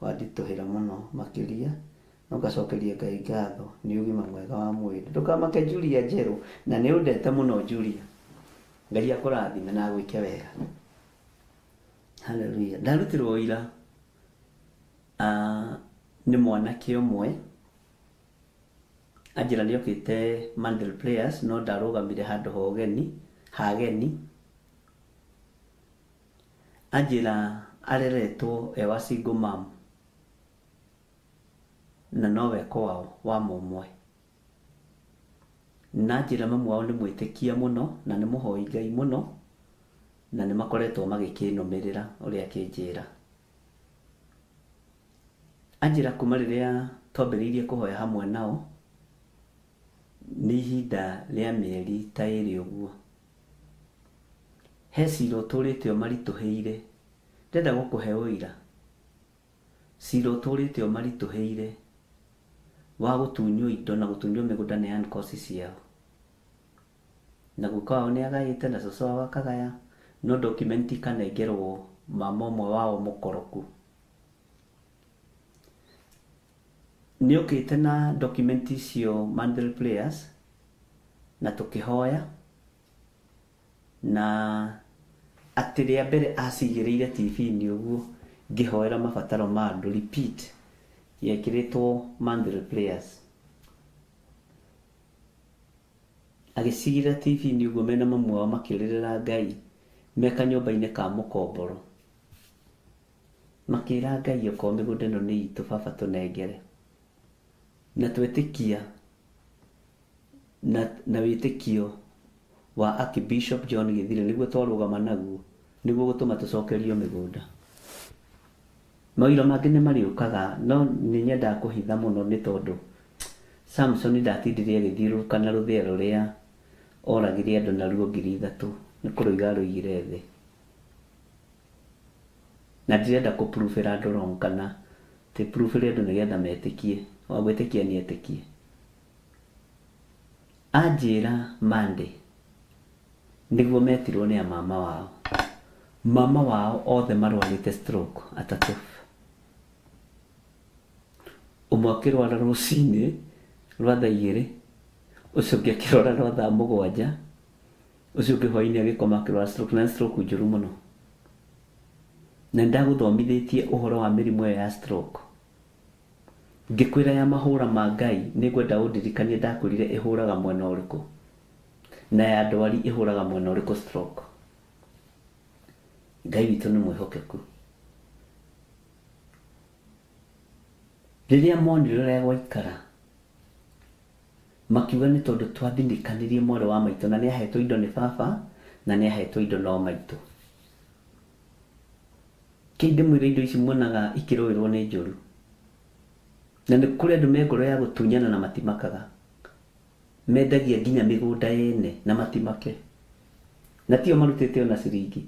wanditũhĩra mũno makĩria, no ngacokeria Ngai ngatho nĩ ũgima mwega wa mwĩrĩ. Ndũkamake Julia Njerũ, na nĩ ũndete mũno Julia. Ngai akũrathime na gwĩke wega. Haleluya. Ndarutirwo ũira nĩ mwanake ũmwe anjĩra nĩ okĩte Mandel Players, no ndarũgamire handũ hageni. Anjĩra areretwo ewa single mom na nowe kwao wa mũmwe. Na anjĩra mamu wao nĩ mwĩtĩkia mũno na nĩ mũhoi Ngai mũno na nĩ makoretwo magĩkĩnũmĩrĩra ũrĩa akĩnjĩra. Anjĩra kuma rĩrĩa twambĩrĩirie kũhoya hamwe nao nĩ ihinda rĩa mĩeri ta ĩrĩ ũguo. He cira ũtũrĩte ũmaritũhĩire, ndenda gũkũhe ũira. Cira ũtũrĩte ũmaritũhĩire wa gũtunywo indo na gũtunywo mĩgũnda nĩ ankosi ciao. Na guka wao nĩ agaĩte na cũcũ wao akagaya, no dokumenti ikanengerwo mama ũmwe wao mũkoroku. Nĩ okĩte na dokumenti icio Mandel Players na tũkĩhoya, na atĩ rĩa mbere acigĩrĩire TV-inĩ ũguo ngĩhoera mabataro ma andũ repeat yekĩrĩtwo Mandel Players. Agĩcigĩrĩra TV-inĩ ũguo mena mamu wao makĩrĩrĩra Ngai me kanyũmba-inĩ ka mũkomboro, makĩra Ngai okorwo mĩgũnda ĩno nĩ itũ baba tũnengere. Na twetĩkia na wĩtĩkio wa Archbishop John Githire nĩguo twarũgama naguo nĩguo gũtũma tũcokerio mĩgũnda. Mawĩra mangĩ nĩ marĩũkaga, no nĩ nyendaga kũhitha mũno nĩ tondũ Samson ndatindire agĩthiũrũrũka na rũthĩa rũrĩa oragire andũ naruo 3,000 nĩ kũrũiga rũigire thĩ. Na ndirenda kũpruvĩra andũ wrong kana pruvĩre andũ nĩgetha metĩkie, wa gwĩtĩkia nĩ etĩkie. Anjĩra Monday nĩguo metirwo nĩ mama wao. Mama wao othe marwarĩte stroke atatũ. Ũmwe akĩrwara rũcinĩ, rwa thaa 2 ucio ũngĩ akĩrora rwa thaa 7 ucio ũngĩ hwainĩ agĩkoma akĩrora stroke na stroke njũru mũno na ndagũthomithĩtie ũhoro wa mĩrimũ ya stroke ngĩkwĩra ya mahũra ma Ngai nĩngwenda ũndirikanie ndakwĩrire ĩhũraga mwena ũrĩkũ na ya ndwari ĩhũraga mwena ũrĩkũ stroke. Ngai witũ nĩ mwĩhokeku. Rĩrĩa monire ũrĩa gwaikara makiuga nĩ tondũ twathinikanĩrie mwarĩ wa maitũ na nĩ ahetwo indo nĩ baba na nĩ ahetwo indo no maitũ. Kĩndĩ mwĩre indo ici muonaga ikĩrũĩrwo nĩ njũru na nĩ kũrĩ andũ me ngoro ya gũtunyana na matimakaga, mendagia nginya mĩgũnda yene na matimake na tio marutĩte ona ciringi,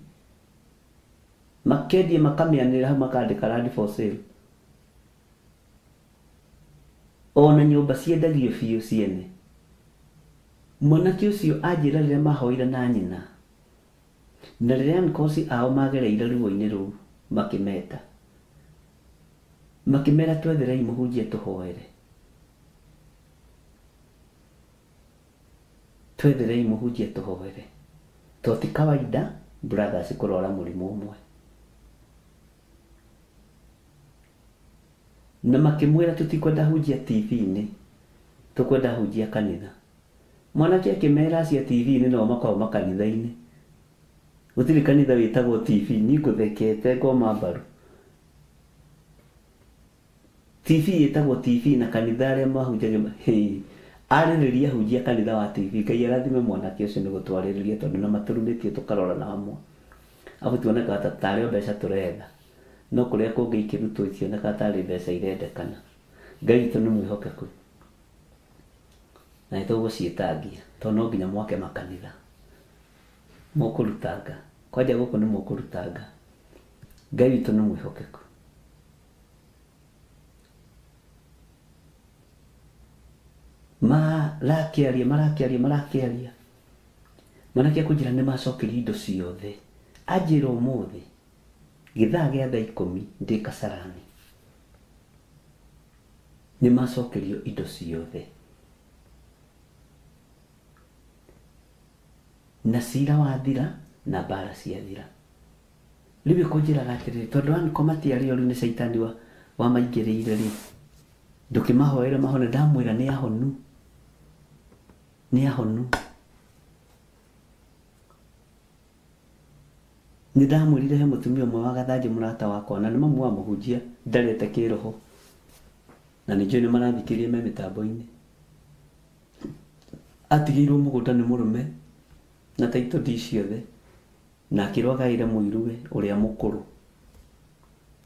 makendia makamĩanĩra hau makandĩka land for sale. Ona nyũmba ciendagio biũ ciene. Mwanake ũcio anjĩra rĩrĩa mahoire na nyina na rĩrĩa nkosi ao magereire ruo-inĩ rũu makĩmeta makĩmera twetherei mũhunjia tũhoere, twetherei mũhunjia tũhoere, to ti kawaida brothers kũrwara mũrimũ ũmwe. Na makĩmwĩra tũtikwenda hunjia TV-inĩ, tũkwenda hunjia kanitha. Mwanake akĩmera acia TV-inĩ nao makao makanitha-inĩ. Gũtirĩ kanitha wĩtagwo TV, niĩ ngũthekete ngoma mbaru. TV ĩtagwo TV na kanitha arĩa mahunjagia arĩrĩria hunjia kanitha wa TV. Ngai arathime mwanake ũcio nĩ gũtwarĩrĩria tondũ na matũrumĩtie tũkarora na hamwe. Aho tuoneka tarĩ mbeca tũretha. No kũrĩa kũngĩ ikĩrutwo icioneka tarĩ mbeca irendekana. Ngai witũ nĩ mwĩhokeku. Na nĩtũgũciĩtangia tondũ no nginya mwake makanitha. Mũkũrutanga. Kwanja gũkũ nĩ mũkũrutanga. Ngai witũ nĩ mwĩhokeku. Marakĩaria. Mwanake akũnjĩra nĩ macokerio indo ciothe. Anjĩra ũmũthĩ gĩthaa gĩa thaa 10 ndĩ Kasarani nĩ macokerio indo ciothe na cira wathira na mbara ciathira. Rĩu kũnjĩraga atĩrĩrĩ tondũ anko matiarĩ oru nĩ caitani wa maingĩrĩire rĩ ndũkĩmahoere mahone. Ndamwĩra nĩ ahonu, nĩ ahonu. Nĩndamwĩrire he mũtumia ũmwe wa Gathanjĩ mũrata wakwa na nĩ mamu wa mũhunjia ndarete kĩroho na nĩnjũĩ nĩ marathikĩrĩria me mĩtambo-inĩ. Atigĩirwo mũgũnda nĩ mũrũme na taito ndi ciothe na akĩrwagaĩre mũiruwe ũrĩa mũkũrũ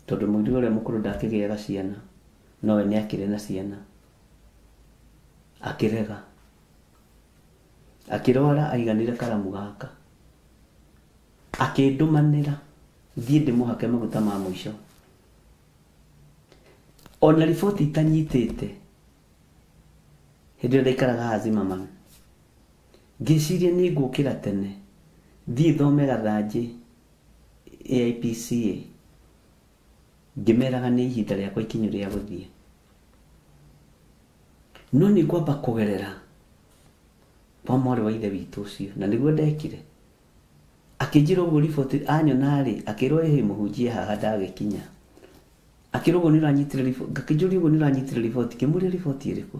tondũ mũiruwe ũrĩa mũkũrũ ndakĩgĩaga ciana nowe nĩ akĩrĩ na ciana. Akĩrega akĩrwara aiganire karamu gaka akĩndũmanĩra thiĩ ndĩmũhake maguta ma mũico. Ona riboti itanyitĩte hĩndĩ ĩrĩa ndaikaraga Hazimaman ngĩciria nĩ ngũkĩra tene thiĩ thome Gathanjĩ AIPCA ngĩmeraga nĩ ihinda rĩakwa ikinyu rĩa gũthiĩ. No nĩ ngwamba kũgerera kwa mwarĩ wa ithe witũ ũcio na nĩguo ndekire. Akĩnjĩra ũguo riboti anyona rĩ akĩrwo ĩhĩ mũhunjia haha ndagĩkinya. Akĩrwo ũguo nĩ ũranyitire riboti, ngakĩnjũria ũguo nĩ ũranyitire riboti, ngĩmũria riboti ĩrĩkũ.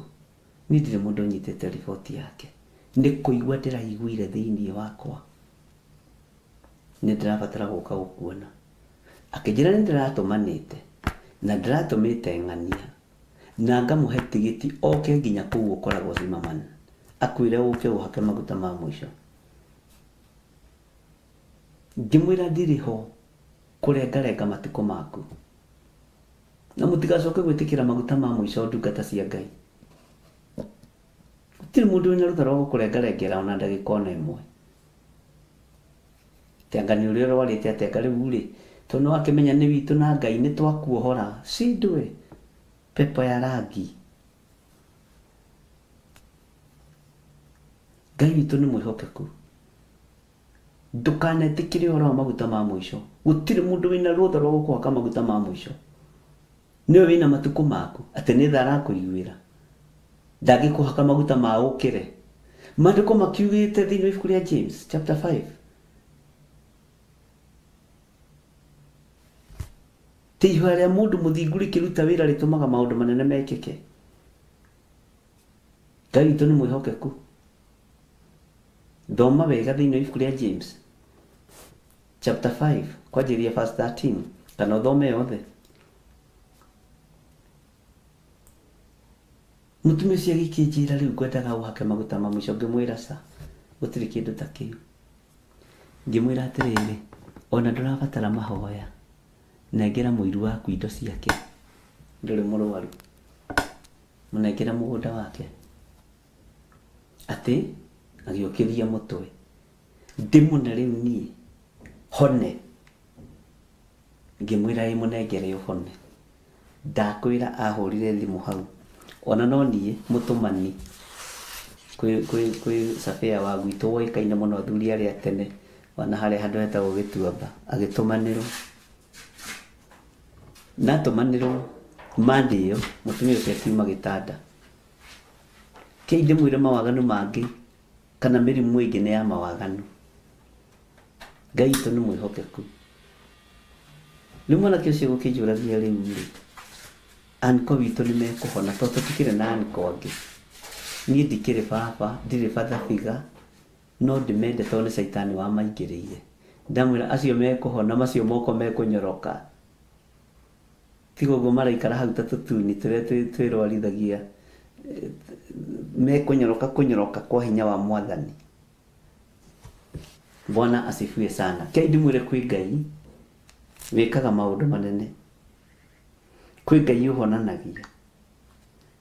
Niĩ ndirĩ mũndũ ũnyitĩte riboti yake. Nĩ kũigua ndĩraiguire thĩinĩ wakwa nĩ ndĩrabatara gũka gũkuona. Akĩnjĩra nĩ ndĩratũmanĩte na ndĩratũmĩte ng'ania na ngamũhe tigiti oke nginya kũu ũkoragwo Zimmerman akwĩre ũke ũhake maguta ma mũico. Ngĩmwĩra ndirĩ ho kũrengarenga matukũ maku na mũtigacoke gwĩtĩkĩra maguta ma mũico ndungata cia Ngai. Gũtirĩ mũndũ wĩna rũtha rwa gũkũrengarengera ona ndagĩka ona ĩmwe. Tianga nĩ ũrĩa ũrwarĩte atĩa rĩu rĩ tondũ no akĩmenya nĩ witũ na Ngai nĩ twakuohora cindwe pepo ya rangi. Ngai witũ nĩ mwĩhokeku. Ndũkanetĩkĩre ũhoro wa maguta ma mũico. Gũtirĩ mũndũ wĩna rũtha rwa gũkũhaka maguta ma mũico. Nĩwe wĩna matukũ maku atĩ nĩ tha arakũiguĩra. ndangĩkũhaka maguta ma ũkĩre. Maandĩko makiugĩte thĩinĩ wa ibuku rĩa James chapter 5 ti ihũa rĩa mũndũ mũthingu rĩkĩruta wĩra rĩtũmaga maũndũ manene mekĩke. Ngai witũ nĩ mwĩhokeku. Thoma wega thĩinĩ wa ibuku rĩa James chapter 5 kwanjĩrĩria verse 13 kana ũthome yothe. Mũtumia ũcio agĩkĩnjĩra rĩu ngwendaga ũhake maguta ma mũico, ngĩmwĩra ca gũtirĩ kĩndũ ta kĩu. Ngĩmwĩra atĩrĩrĩ, ona ndũrabatara mahoya, nengera mũiru waku indo ciake, ndũrĩ mũrwaru, mũnengera mũgũnda wake. Atĩ agĩũkĩria mũtwe, ndĩmũne rĩu niĩ hone. Ngĩmwĩra ĩ mũnengere ũhone. Ndakwĩra ahũrire thimũ hau, ona no niĩ mũtũmani kwĩ Safia wa gwitũ woĩkaine mũno athuri arĩa tene, wana harĩa handũ hetagwo Gĩtuamba, agĩtũmanĩrwo. Natũmanĩrwo Monday ĩyo, mũtumia ũcio akiuma gĩtanda. Kĩi ndĩmwĩre mawaganu mangĩ kana mĩrimũ ĩngĩ nĩ ya mawaganu. Ngai witũ nĩ mwĩhokeku. Rĩu mwanake ũcio gũkĩnjũragia rĩu rĩ, anko witũ nĩ mekũhona tondũ tũtikĩrĩ na anko angĩ. Niĩ ndikĩrĩ baba, ndirĩ bathabiga, no ndĩmende tondũ nĩ caitani wamaingĩrĩire. Ndamwĩra acio mekũhona, macio moko mekũnyoroka. Tiga ũguo maraikara hau ta tũtuni tũrĩa twĩrwarithagia, mekũnyoroka kwa hinya wa Mwathani. Bwana asifiwe sana. Kĩi ndĩmwĩre kwĩ Ngai wĩkaga maũndũ manene. Kwĩ Ngai ũhonanagia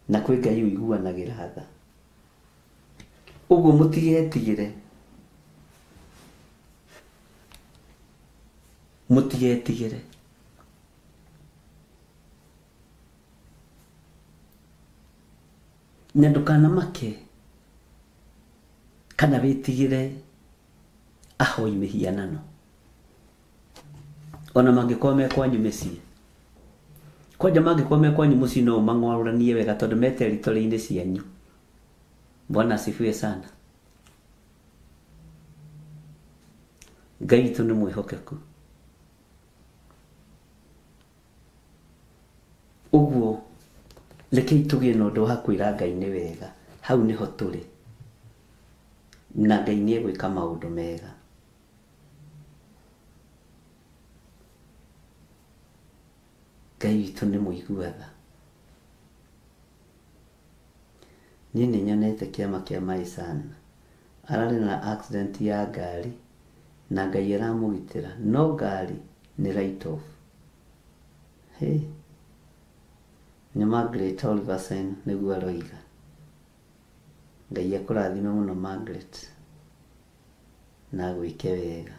na kwĩ Ngai ũiguanagĩra tha. Ũguo mũtigetigĩre, mũtigetigĩre. Na ndũkanamake kana wĩtigĩre ahoi mĩhianano, ona mangĩkorwo me kwanyu mĩciĩ. Kwanja mangĩkorwo me kwanyu mũciĩ no mang'orũranie wega tondũ me territory-inĩ cianyu. Bwana asifiwe sana. Ngai witũ nĩ mwĩhokeku. Ũguo rekei tũgĩe na ũndũ wa kwĩra Ngai nĩ wega. Hau nĩho tũrĩ na Ngai nĩ egwĩka maũndũ mega. Ngai witũ nĩ mũigua tha. Niĩ nĩ nyonete kĩama kĩa Maisana ararĩ na accident ya ngari na Ngai aramũgitĩra, no ngari nĩ write off. Hey, nĩ Margaret Oliversen nĩguo aroiga. Ngai akũrathime mũno Margaret na gwĩke wega.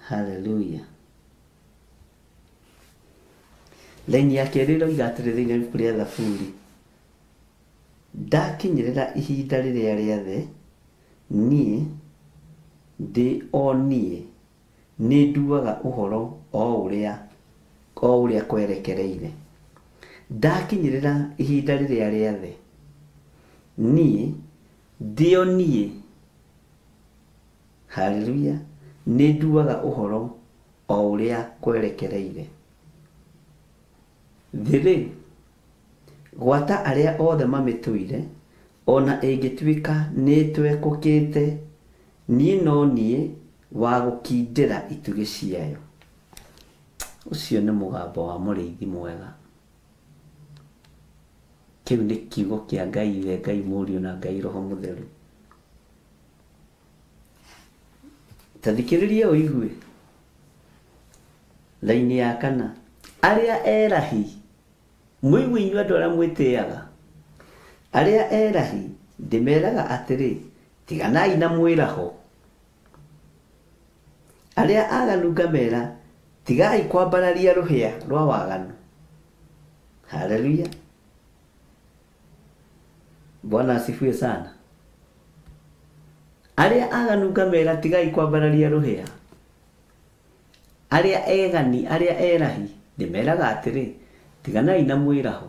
Hallelujah. Laini ya kerĩ ĩroiga atĩrĩ thĩinĩ wa ibuku rĩa Thaburi, ndakinyĩrĩra ihinda rĩrĩa rĩathe, niĩ ndĩ o niĩ nĩ nduaga ũhoro o ũrĩa kwerekereire. Ndakinyĩrĩra ihinda rĩrĩa rĩathe, niĩ ndĩ o niĩ, haleluya, nĩ nduaga ũhoro o ũrĩa kwerekereire. Thĩrĩ gwata arĩa othe mamĩtũire, ona ĩngĩtuĩka nĩ twekũkĩte, niĩ no niĩ wa gũkindĩra itugĩ ciayo. Ũcio nĩ mũgambo wa mũrĩithi mwega. Kĩu nĩ kiugo kĩa Ngai, we Ngai Mũriũ na Ngai Roho Mũtheru. Tathikĩrĩria ũigue laini ya kana, arĩa erahi mũigu inyuĩ andũ arĩa mwĩtĩaga, arĩa erahi ndĩmeraga atĩrĩ, tiganai na mwĩraho. Arĩa aganu ngamera, tigai kwambararia rũhĩa rwa waganu. Haleluya. Bwana asifiwe sana. Arĩa aganu ngamera, tigai kwambararia rũhĩa. Arĩa egani, arĩa erahi ndĩmeraga atĩrĩ, tiganai na mwĩraho.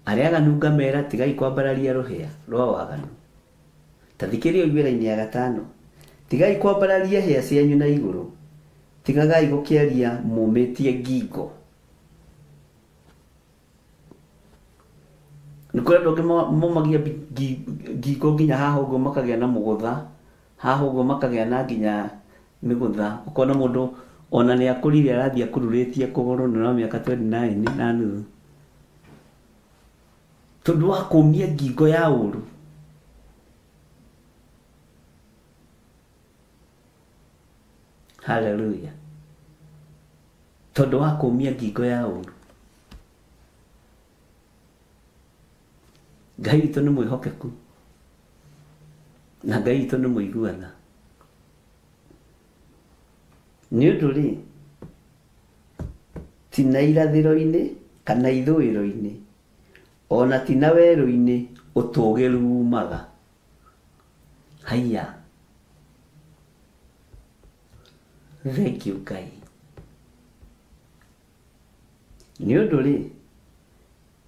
Arĩa aganu ngamera tigai kwambararia rũhĩa rwa waganu. Ta thikĩrĩria ũigue raini ya 5. Tigai kwambararia hĩa cianyu na igũrũ. Tigagai gũkĩaria mũmĩtie ngingo. Nĩkũrĩ andũ angĩ momagia ngingo nginya haha ũguo makagĩa na mũgũtha. Haha ũguo makagĩa na nginya mĩgũtha. Ũkona mũndũ ona nĩ akũrire arathiĩ akururĩtie kũgũrũ na mĩaka 29 na nuthu. Tondũ wa kũmia ngingo ya ũru. Hallelujah. Tondũ wa kũmia ngingo ya ũru. Ngai witũ nĩ mwĩhokeku. Na Ngai witũ nĩ mũiguana. Nĩ ũndũ rĩ, ti na irathĩro-inĩ kana ithũĩro-inĩ, ona ti na werũ-inĩ ũtũũgĩru umaga. Haiya. Thank you, Ngai. Nĩ ũndũ rĩ,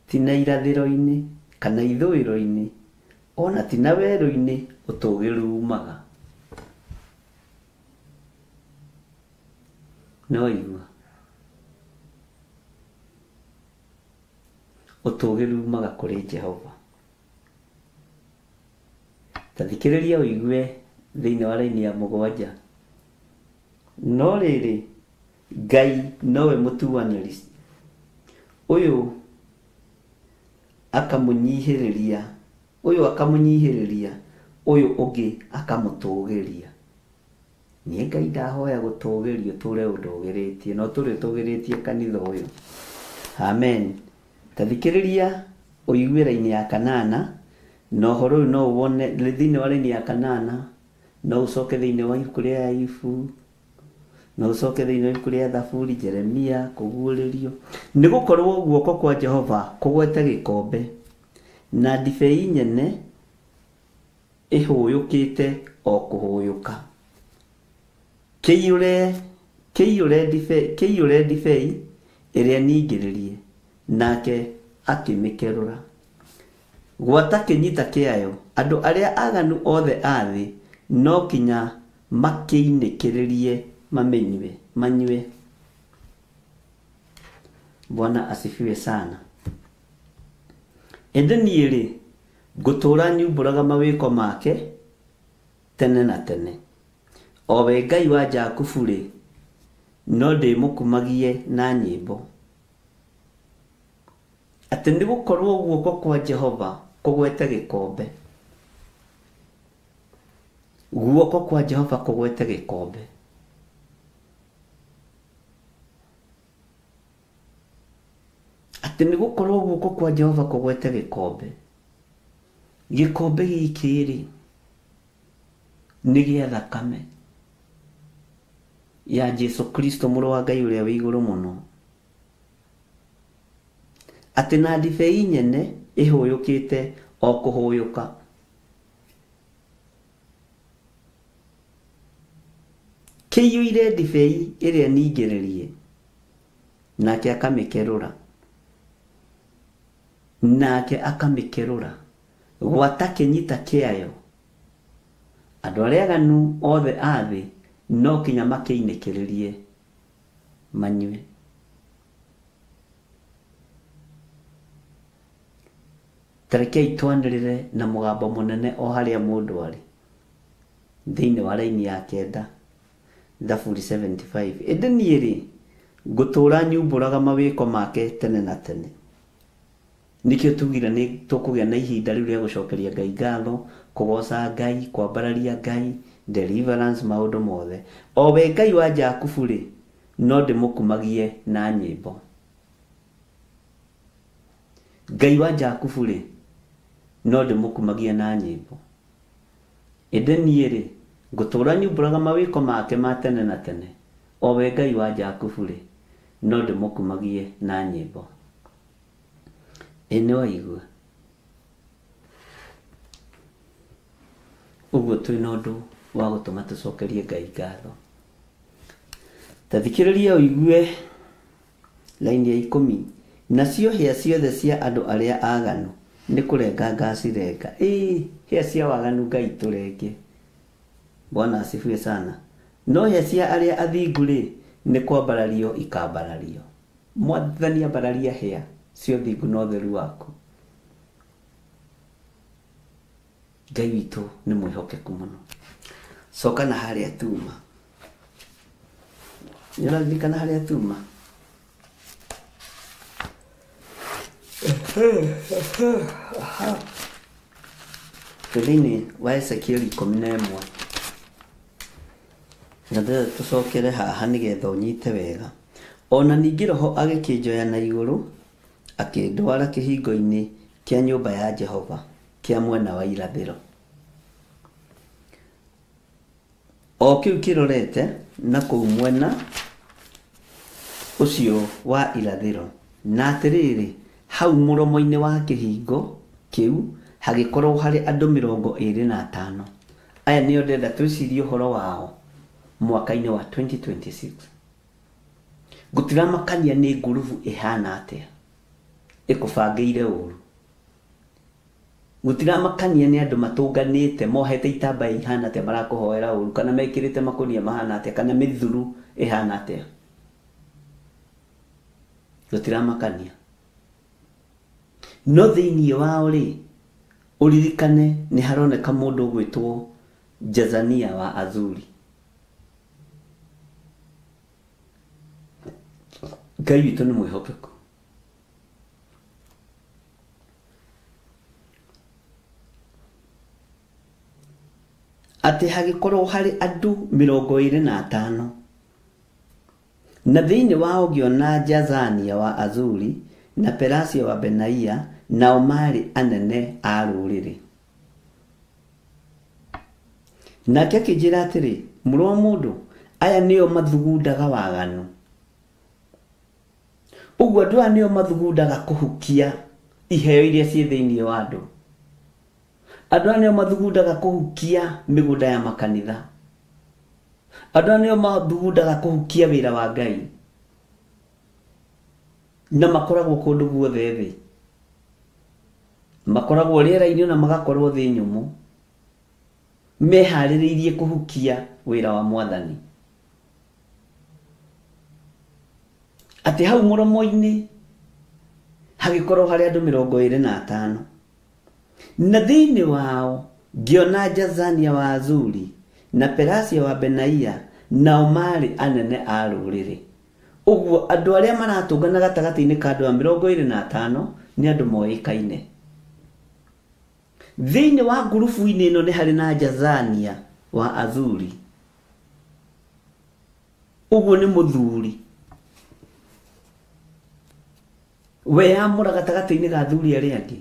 ti na irathĩro-inĩ kana ithũĩro-inĩ, ona ti na werũ-inĩ ũtũũgĩru umaga. No igua. Ũtũũgĩru umaga kũrĩ Jehova. Ta thikĩrĩria ũigue thĩinĩ wa raini ya 7. No rĩrĩ, Ngai nowe mũtuanĩri. Ũyũ akamũnyihĩrĩria, ũyũ ũngĩ akamũtũũgĩria. Niĩ Ngai ndahoya gũtũũgĩrio tũre ũndũgĩrĩtie, no tũrĩ tũgĩrĩtie kanitha ũyũ. Amen. Ta thikĩrĩria ũigue raini ya 8, na ũhoro ũyũ no ũwone thĩinĩ wa raini ya 8, no ũcoke thĩinĩ wa ibuku rĩa Ayubu, no ũcoke thĩinĩ wa ibuku rĩa Thaburi, Jeremia, kũguũrĩrio. Nĩ gũkorwo guoko kwa Jehova kũgwete gĩkombe, na ndibei nyene ĩhũyũkĩte o kũhũyũka. Kĩiyũre ndibei ĩrĩa ningĩrĩrie, nake akĩmĩkerũra. Gwata kĩnyita kĩayo, andũ arĩa aganu othe a thĩ no kinya makĩinĩkĩrĩrie manyue. Bwana asifiwe sana. Ende niĩ rĩ, ngũtũũra nyumbũraga mawĩko make tene na tene. O we Ngai wa Jakubu rĩ, no ndĩmũkumagie na nyĩmbo. Atĩ nĩ gũkorwo guoko kwa Jehova kũgwete gĩkombe. Guoko kwa Jehova kũgwete gĩkombe. Atĩ nĩ gũkorwo guoko kwa Jehova kũgwete gĩkombe. Gĩkombe gĩkĩ rĩ, nĩ gĩa thakame ya Jesu Kristo mũrũ wa Ngai ũrĩa wĩ igũrũ mũno. Atĩ na ndibei nyene ĩhũyũkĩte o kũhũyũka. Kĩiyũire ndibei ĩrĩa ningĩrĩrie, nake akamĩkerũra. Gwata kĩnyita kĩayo, andũ arĩa aganu othe a thĩ no kinya makĩinĩkĩrĩrie manyue. Tarekei twanĩrĩre na mũgambo mũnene o harĩa mũndũ arĩ. Thĩinĩ wa raini ya 9, Thaburi 75. Ĩndĩ niĩ rĩ, ngũtũũra nyumbũraga mawĩko make tene na tene. Nĩkĩo tugire nĩ tũkũgĩa na ihinda rĩu rĩa gũcokeria Ngai ngatho, kũgoca Ngai, kwambararia Ngai, deliverance, maũndũ mothe. O we Ngai wa Jakubu rĩ, no ndĩmũkumagie na nyĩmbo. Ngai wa Jakubu rĩ, no ndĩmũkumagie na nyĩmbo. Ĩndĩ niĩ rĩ, ngũtũũra nyumbũraga mawĩko make ma tene na tene. O we Ngai wa Jakubu rĩ, no ndĩmũkumagie na nyĩmbo. Ĩnĩ waigua. Ũguo twĩna ũndũ wa gũtũma tũcokerie Ngai ngatho. Ta thikĩrĩria ũigue laini ya 10. nacio hĩa ciothe cia andũ arĩa aganu nĩ kũrenga ngacirenga. Hĩa cia waganu Ngai tũrenge. Bwana asifiwe sana. No hĩa cia arĩa athingu rĩ nĩ kwambarario ikambarario. Mwathani ambararia hĩa cio thingu na ũtheru waku. Ngai witũ nĩ mwĩhokeku mũno. Coka na harĩa tuma. Nĩũraririkana harĩa tuma? Thĩinĩ wa Ezekieli 11 na tũcokere haha nĩgetha ũnyite wega. Ona ningĩ Roho agĩkĩnjoya na igũrũ akĩndwara kĩhingo-inĩ kĩa nyũmba ya Jehova kĩa mwena wa irathĩro. O kĩu kĩrorete na kũu mwena ũcio wa irathĩro. Na atĩrĩrĩ, hau mũromo-inĩ wa kĩhingo kĩu hagĩkorwo harĩ andũ 25. Aya nĩo ndenda twĩcirie ũhoro wao mwaka-inĩ wa 2026. Gũtiramakania nĩ ngurubu ĩhana atĩa, ĩkũbangĩire ũru. Gũtiramakania nĩ andũ matũnganĩte mohete itambaya ihana atĩa marakũhoera ũru, kana mekĩrĩte makũnia mahana atĩa, kana mĩthuru ĩhana atĩa. Gũtiramakania. No thĩinĩ wao rĩ, ũririkane nĩ haroneka mũndũ ũgwĩtwo Jazania wa Azuri. Ngai witũ nĩ mwĩhokeku. Atĩ hagĩkorwo harĩ andũ 25 na thĩinĩ wao ngĩona Jazania wa Azuri na Pelasia wa Benaia, nao marĩ anene a rũrĩrĩ. Nake akĩnjĩra atĩrĩ, mũrũ wa mũndũ, aya nĩo mathugundaga waganu. Ũguo andũ aya nĩo mathugundaga kũhukia iheo iria ciĩ thĩinĩ wa andũ. Andũ aya nĩo mathugundaga kũhukia mĩgũnda ya makanitha. Andũ aya nĩo mathugundaga kũhukia wĩra wa Ngai. Na makoragwo kũndũ guothe thĩ. Makoragwo rĩera-inĩ na magakorwo thĩ nyũmũ. Meharĩrĩirie kũhukia wĩra wa Mwathani. Atĩ hau mũromo-inĩ hagĩkorwo harĩ andũ 25. Na thĩinĩ wao ngĩona Jazania wa Azuri na Pelasia wa Benaia, nao marĩ anene a rũrĩrĩ. Ũguo andũ arĩa maratũngana gatagatĩ-inĩ ka andũ 25 nĩ andũ moĩkaine. Thĩinĩ wa ngurubu-inĩ ĩno nĩ harĩ na Jazania wa Azuri. Ũguo nĩ mũthuri. We amũra gatagatĩ-inĩ ga athuri arĩa angĩ.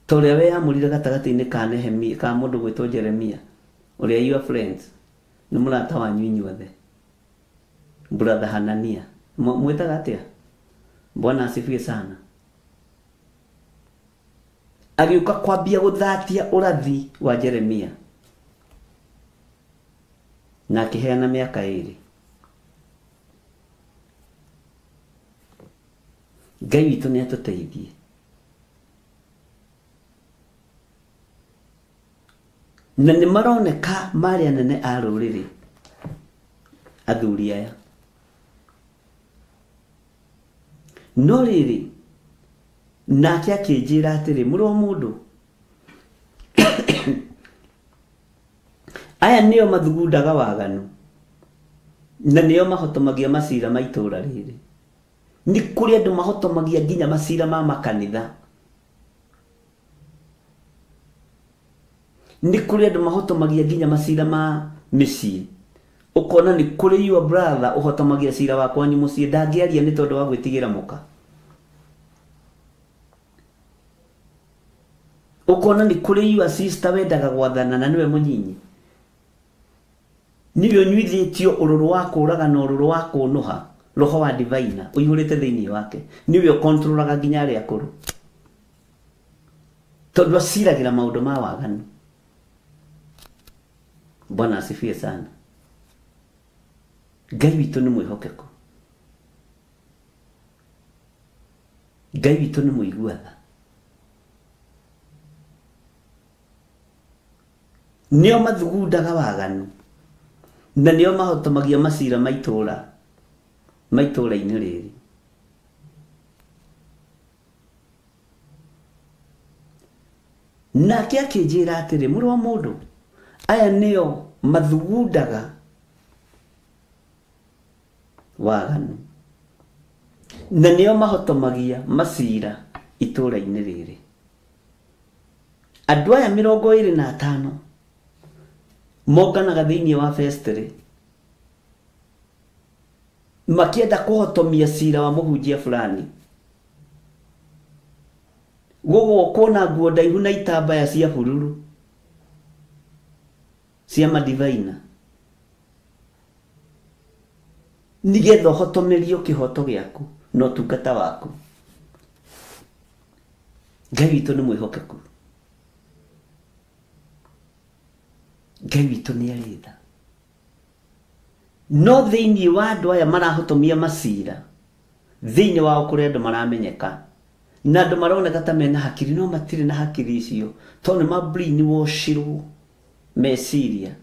Torĩa we amũrire gatagatĩ-inĩ ka Nehemia, ka mũndũ gwĩtwo Jeremia, ũrĩa your friends, nĩ mũrata wanyu inyuothe. Brother Hanania. Mwĩtaga atĩa? Bwana asifiwe sana. Agĩũka kwambia gũthatia ũrathi wa Jeremia. Na akĩheana mĩaka 2. Ngai witũ nĩ atũteithie. Na nĩ maroneka marĩ anene a rũrĩrĩ athuri aya. No rĩrĩ, nake akĩnjĩra atĩrĩ, mũrũ wa mũndũ, aya nĩo mathugundaga waganu na nĩo mahotomagia macira ma itũũra rĩrĩ. Nĩ kũrĩ andũ mahotomagia nginya macira ma makanitha. Nĩ kũrĩ andũ mahotomagia nginya macira ma mĩciĩ. Ũkona nĩ kũrĩ your brother ũhotomagia cira wa kwanyu mũciĩ, ndangĩaria nĩ tondũ wa gwĩtigĩra mũka. Ũkona nĩ kũrĩ your sister wendaga gwathana na nĩwe mũnyinyi. Nĩwe ũnyuithĩtio ũrũrũ wa kũũraga na ũrũrũ wa kũnũha, roho wa divine ũihũrĩte thĩinĩ wake. Nĩwe ũkontrolaga nginya arĩa akũrũ. Tondũ aciragĩra maũndũ ma waganu. Bwana asifiwe sana. Ngai witũ nĩ mwĩhokeku. Ngai witũ nĩ mũigua tha. Nĩo mathugundaga waganu na nĩo mahotomagia macira maitũra-inĩ rĩrĩ. Nake akĩnjĩra atĩrĩ, mũrũ wa mũndũ, aya nĩo mathugundaga waganu na nĩo mahotomagia macira itũra-inĩ rĩrĩ. Andũ aya 25 monganaga thĩinĩ wa festival makĩenda kũhotomia cira wa mũhunjia fulani. Gũgũkwo na nguo ndaihu na itambaya cia bururu cia madivaina nĩgetha ũhotomerio kĩhoto gĩaku na ũtungata waku. Ngai witũ nĩ mwĩhokeku. Ngai witũ nĩ arĩ tha. No thĩinĩ wa andũ aya marahotomia macira thĩinĩ wao kũrĩ andũ maramenyeka na andũ maroneka ta mena hakiri, no matirĩ na hakiri icio tondũ nĩ ma-brainwashirwo meciria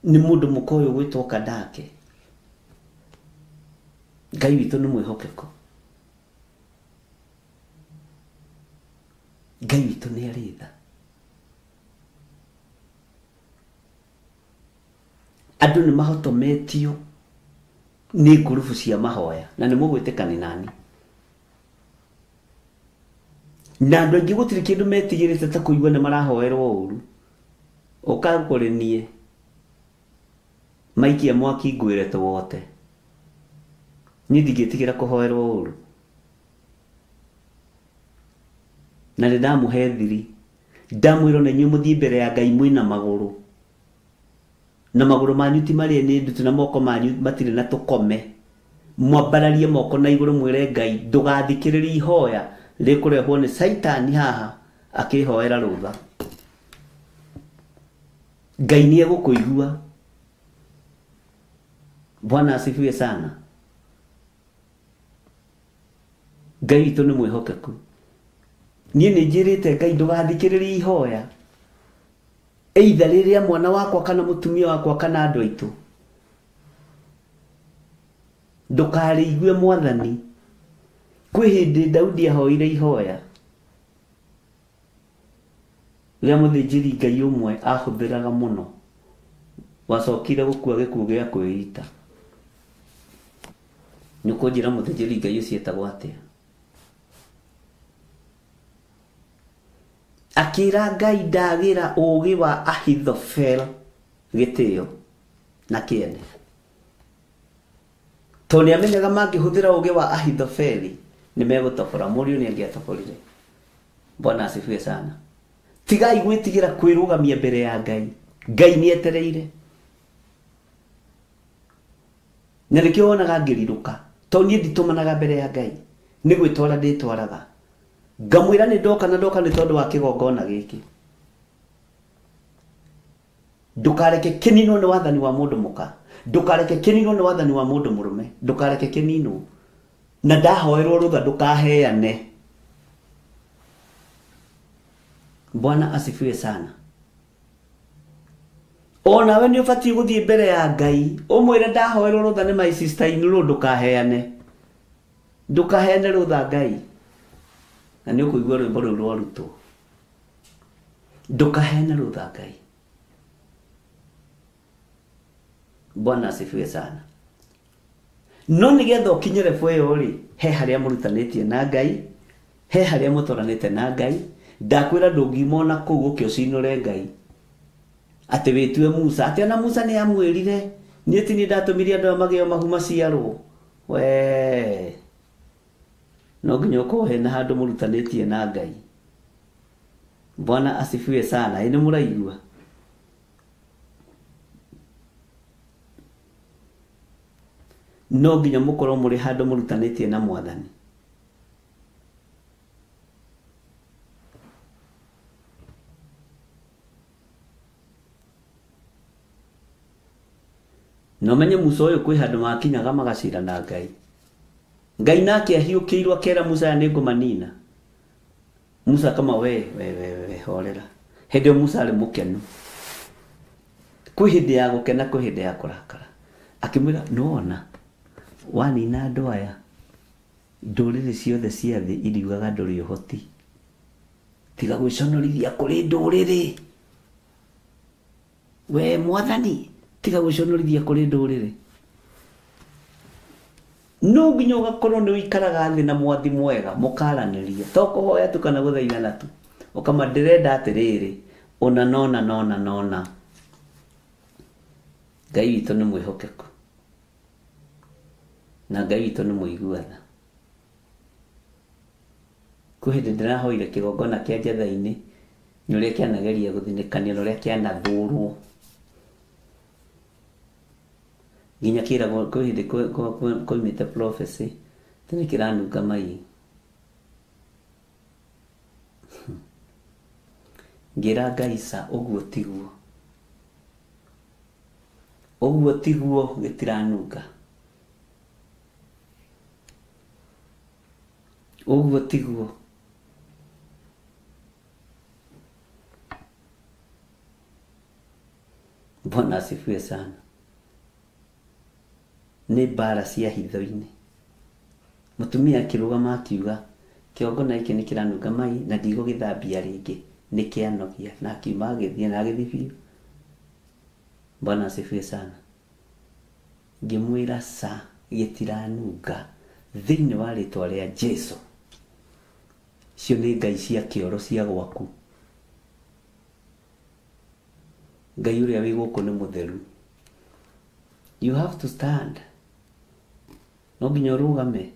nĩ mũndũ mũkoyo gwĩtwo Kandake. Ngai witũ nĩ mwĩhokeku. Ngai witũ nĩ arĩ tha. Andũ nĩ mahotometio nĩ ngurubu cia mahoya na nĩ mũgwĩtĩkani nani. Na andũ aingĩ gũtirĩ kĩndũ metigĩrĩte ta kũigua nĩ marahoerwo ũru. Ũkakũrĩ niĩ maikia mwaki ngwĩre tũwote. Niĩ ndingĩtigĩra kũhoerwo ũru. Na nĩ ndamũhe thiri. Ndamwĩrwo na inyuĩ mũthiĩ mbere ya Ngai mwĩna magũrũ. Na magũrũ manyu ti marĩ nĩ ndutu na moko manyu matirĩ na tũkome. Mwambararie moko na igũrũ mwĩre Ngai ndũgathikĩrĩrie ihoya rĩkũrehwo nĩ Saitani haha akĩhoera rũtha. Ngai nĩ egũkũigua. Bwana asifiwe sana. Ngai witũ nĩ mwĩhokeku. Niĩ nĩ njĩrĩte Ngai ndũgathikĩrĩrie ihoya either rĩrĩa mwana wakwa kana mũtumia wakwa kana andũ aitũ. Ndũkarĩigue Mwathani. Kwĩ hĩndĩ Daudi ahoire ihoya rĩrĩa mũthĩnjĩri Ngai ũmwe ahũthĩraga mũno, wacokire gũkua gĩkuũ gĩa kwĩita. Nĩ ũkũnjĩra mũthĩnjĩri Ngai ũcio etagwo atĩa? Akĩra Ngai ndagĩra ũũgĩ wa Ahithofel gĩtĩo na kĩene. Tondũ nĩ amenyaga mangĩhũthĩra ũũgĩ wa Ahithofeli nĩ megũtobora. Mũriũ nĩ angĩatoborire. Bwana asifiwe sana. Tigai gwĩtigĩra kwĩrũgamia mbere ya Ngai. Ngai nĩ etereire. Na nĩkĩo wonaga ngĩrirũka. Tondũ niĩ nditũmanaga mbere ya Ngai. Nĩ gwĩtwara ndĩtwaraga. Ngamwĩra nĩ ndoka na ndoka nĩ tondũ wa kĩgongona gĩkĩ. Ndũkareke kĩninwo nĩ wathani wa mũndũ mũka. Ndũkareke kĩninwo nĩ wathani wa mũndũ mũrũme. Ndũkareke kĩninwo. Na ndahoerwo rũtha ndũkaheane. Bwana asifiwe sana. Ona we nĩ ũbatiĩ gũthiĩ mbere ya Ngai ũmwĩre ndahoerwo rũtha nĩ my sister in law ndũkaheane. Ndũkaheane rũtha Ngai. Na nĩ ũkũigua rwĩmbo rũu rwarutwo. Ndũkaheane rũtha Ngai. Bwana asifiwe sana. No nĩgetha ũkinye level ĩyo rĩ, he harĩa mũrutanĩtie na Ngai, he harĩa mũtwaranĩte na Ngai. Ndakwĩra ndũngimona kũu ũkĩ ũcinũre Ngai atĩ wĩtue Musa. Atĩ ona Musa nĩ amwĩrire niĩ ti niĩ ndatũmire andũ aya magĩo mahu maciarwo. We no nginya ũkorwo hena handũ mũrutanĩtie na Ngai. Bwana asifiwe sana. Ĩ nĩ mũraigua? No nginya mũkorwo mũrĩ handũ mũrutanĩtie na Mwathani. No menye Musa ũyũ kwĩ handũ makinyaga magacira na Ngai. Ngai nake ahiũkĩirwo akera Musa nĩngũmanina. Musa kama we horera. Hĩndĩ Musa arĩ mũkenu. Kwĩ hĩndĩ ya gũkena, kwĩ hĩndĩ ya kũrakara. Akĩmwĩra nĩwona wanina andũ aya ndũrĩrĩ ciothe cia thĩ iriugaga ndũrĩ ũhoti. Tiga gwĩconorithia kũrĩ ndũrĩrĩ. We Mwathani, tiga gwĩconorithia kũrĩ ndũrĩrĩ. No nginya ũgakorwo nĩ ũikaraga thĩ na mwathi mwega mũkaranĩria. To kũhoya tu kana gũthaithana tu. Ũkama ndĩrenda atĩrĩrĩ, ona nona. Ngai witũ nĩ mwĩhokeku. Na Ngai witũ nĩ mũiguana. Kwĩ hĩndĩ ndĩrahoire kĩgongona kĩa Njetha-inĩ, nĩũrĩa kĩanageria gũthinĩkania na ũrĩa kĩanathũrwo. Nginya kĩragwo kwĩ hĩndĩ koimĩte prophecy, tene kĩranunga mai. Ngĩra Ngai ca ũguo tiguo. Ũguo tiguo gĩtiranunga. Ũguo tiguo. Bwana asifiwe sana. Nĩ mbara cia hitho-inĩ. Mũtumia akĩrũgama akiuga kĩgongona gĩkĩ nĩ kĩranunga mai na ndigũgĩthambia rĩngĩ, nĩ kĩanogia, na akiuma agĩthiĩ na agĩthiĩ biũ. Bwana asifiwe sana. Ngĩmwĩra ca gĩtiranunga thĩinĩ wa rĩtwa rĩa Jesũ. Cio nĩ ngai cia kĩoro cia gwaku. Ngai ũrĩa wĩ gũkũ nĩ mũtheru. You have to stand. No nginya ũrũgame.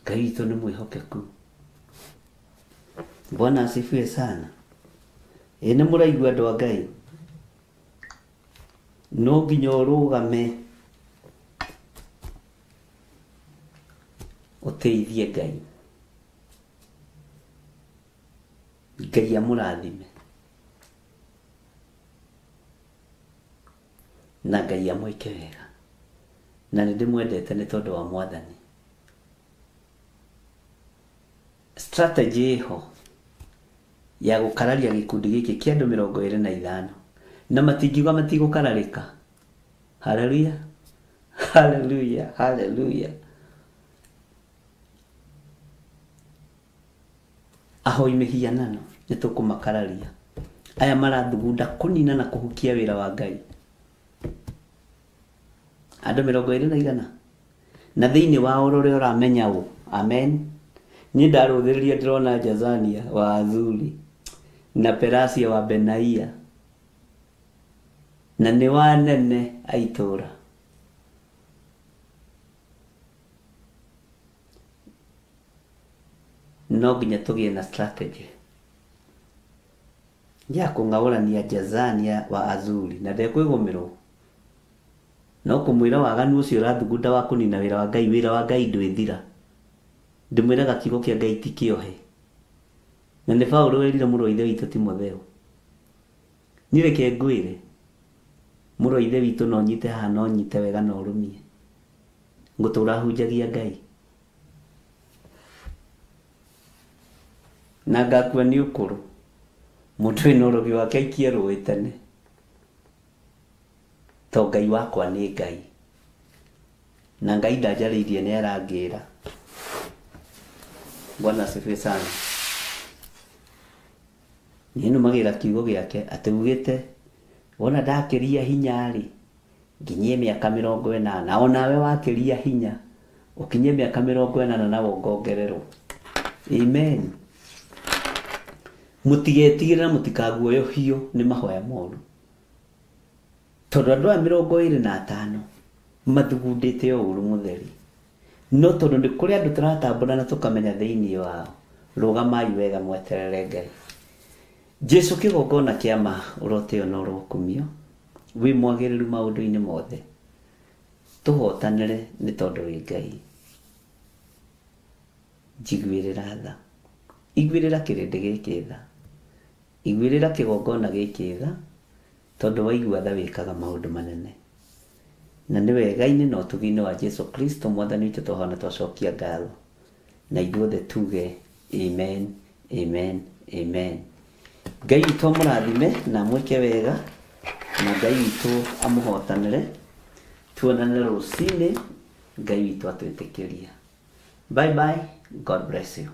Ngai witũ nĩ mwĩhokeku. Bwana asifiwe sana. Nĩ mũraigua andũ a Ngai. No nginya ũrũgame. Ũteithie Ngai. Ngai amũrathime. Na Ngai amwĩke wega. Na nĩndĩmwendete nĩ tondũ wa Mwathani. Strategy ĩho ya gũkararia gĩkundi gĩkĩ kĩa andũ 25 na matingiuga matigũkararĩka. Hallelujah. Hallelujah. Hallelujah. Ahoi mĩhianano nĩtũkũmakararia. Aya marathugunda kũnina na kũhukia wĩra wa Ngai. Andũ 25 na thĩinĩ wa ũrore ũramenya ũũ. Amen. Niĩ ndarũthĩrĩria ndĩrona Jazania wa Azuri na Perasia wa Benaia na nĩ wa nene aitũra. No nginya tũgĩe na strategy ya kũng'aũrania Jazania wa Azuri na ndekwĩgũmĩrwo. No kũmwĩra waganu ũcio ũrathugunda wa kũnina wĩra wa Ngai, wĩra wa Ngai ndwĩthira. Ndĩmwĩraga kiugo kĩa Ngai ti kĩohe. Na nĩ Paũlũ werire mũrũ wa ithe witũ Timotheo. Niĩ reke ngwĩre mũrũ wa ithe witũ no nyite haha no nyite wega no rũmie. Ngũtũra hunjagia Ngai. Na ngakua nĩ ũkũrũ. Mũndũ wĩna ũrogi wake aikie rũĩ tene. To Ngai wakwa nĩ Ngai. Na Ngai ndanjarĩirie nĩ arangĩra. Bwana asifiwe sana. Niĩ nũmagĩra kiugo gĩake atĩ ugĩte wona ndakĩria hinya rĩ nginyie mĩaka 80 na onawe wakĩria hinya ũkinyie mĩaka 80 na wongongererwo. Amen. Mũtigetigĩra mũtikaguoyohio nĩ mahoya moru. Tondũ andũ a 25 mathugundĩte ũũru mũtheri. No tondũ nĩ kũrĩ andũ tũratambũra na tũkamenya thĩinĩ wao. Rũgamai wega mweterere Ngai. Jesũ kĩgongona kĩama ũroteo na ũrokumio. Wĩ mwagĩrĩru maũndũ-inĩ mothe. Tũhotanĩre nĩ tondũ wĩ Ngai. Njiguĩrĩra tha. Iguĩrĩra kĩrĩndĩ gĩkĩ tha. Iguĩrĩra kĩgongona gĩkĩ tha. Tondũ waigua tha wĩkaga maũndũ manene. na nĩ wega-inĩ na ũtugi-inĩ wa Jesu Kristo mwathani witũ tũhana twacokia ngatho na ithuothe tuge amen amen amen. Ngai witũ amũrathime na mwĩke wega na Ngai witũ amũhotanĩre. Tuonane rũcinĩ, Ngai witũ atwĩtĩkĩria. Bye bye, God bless you.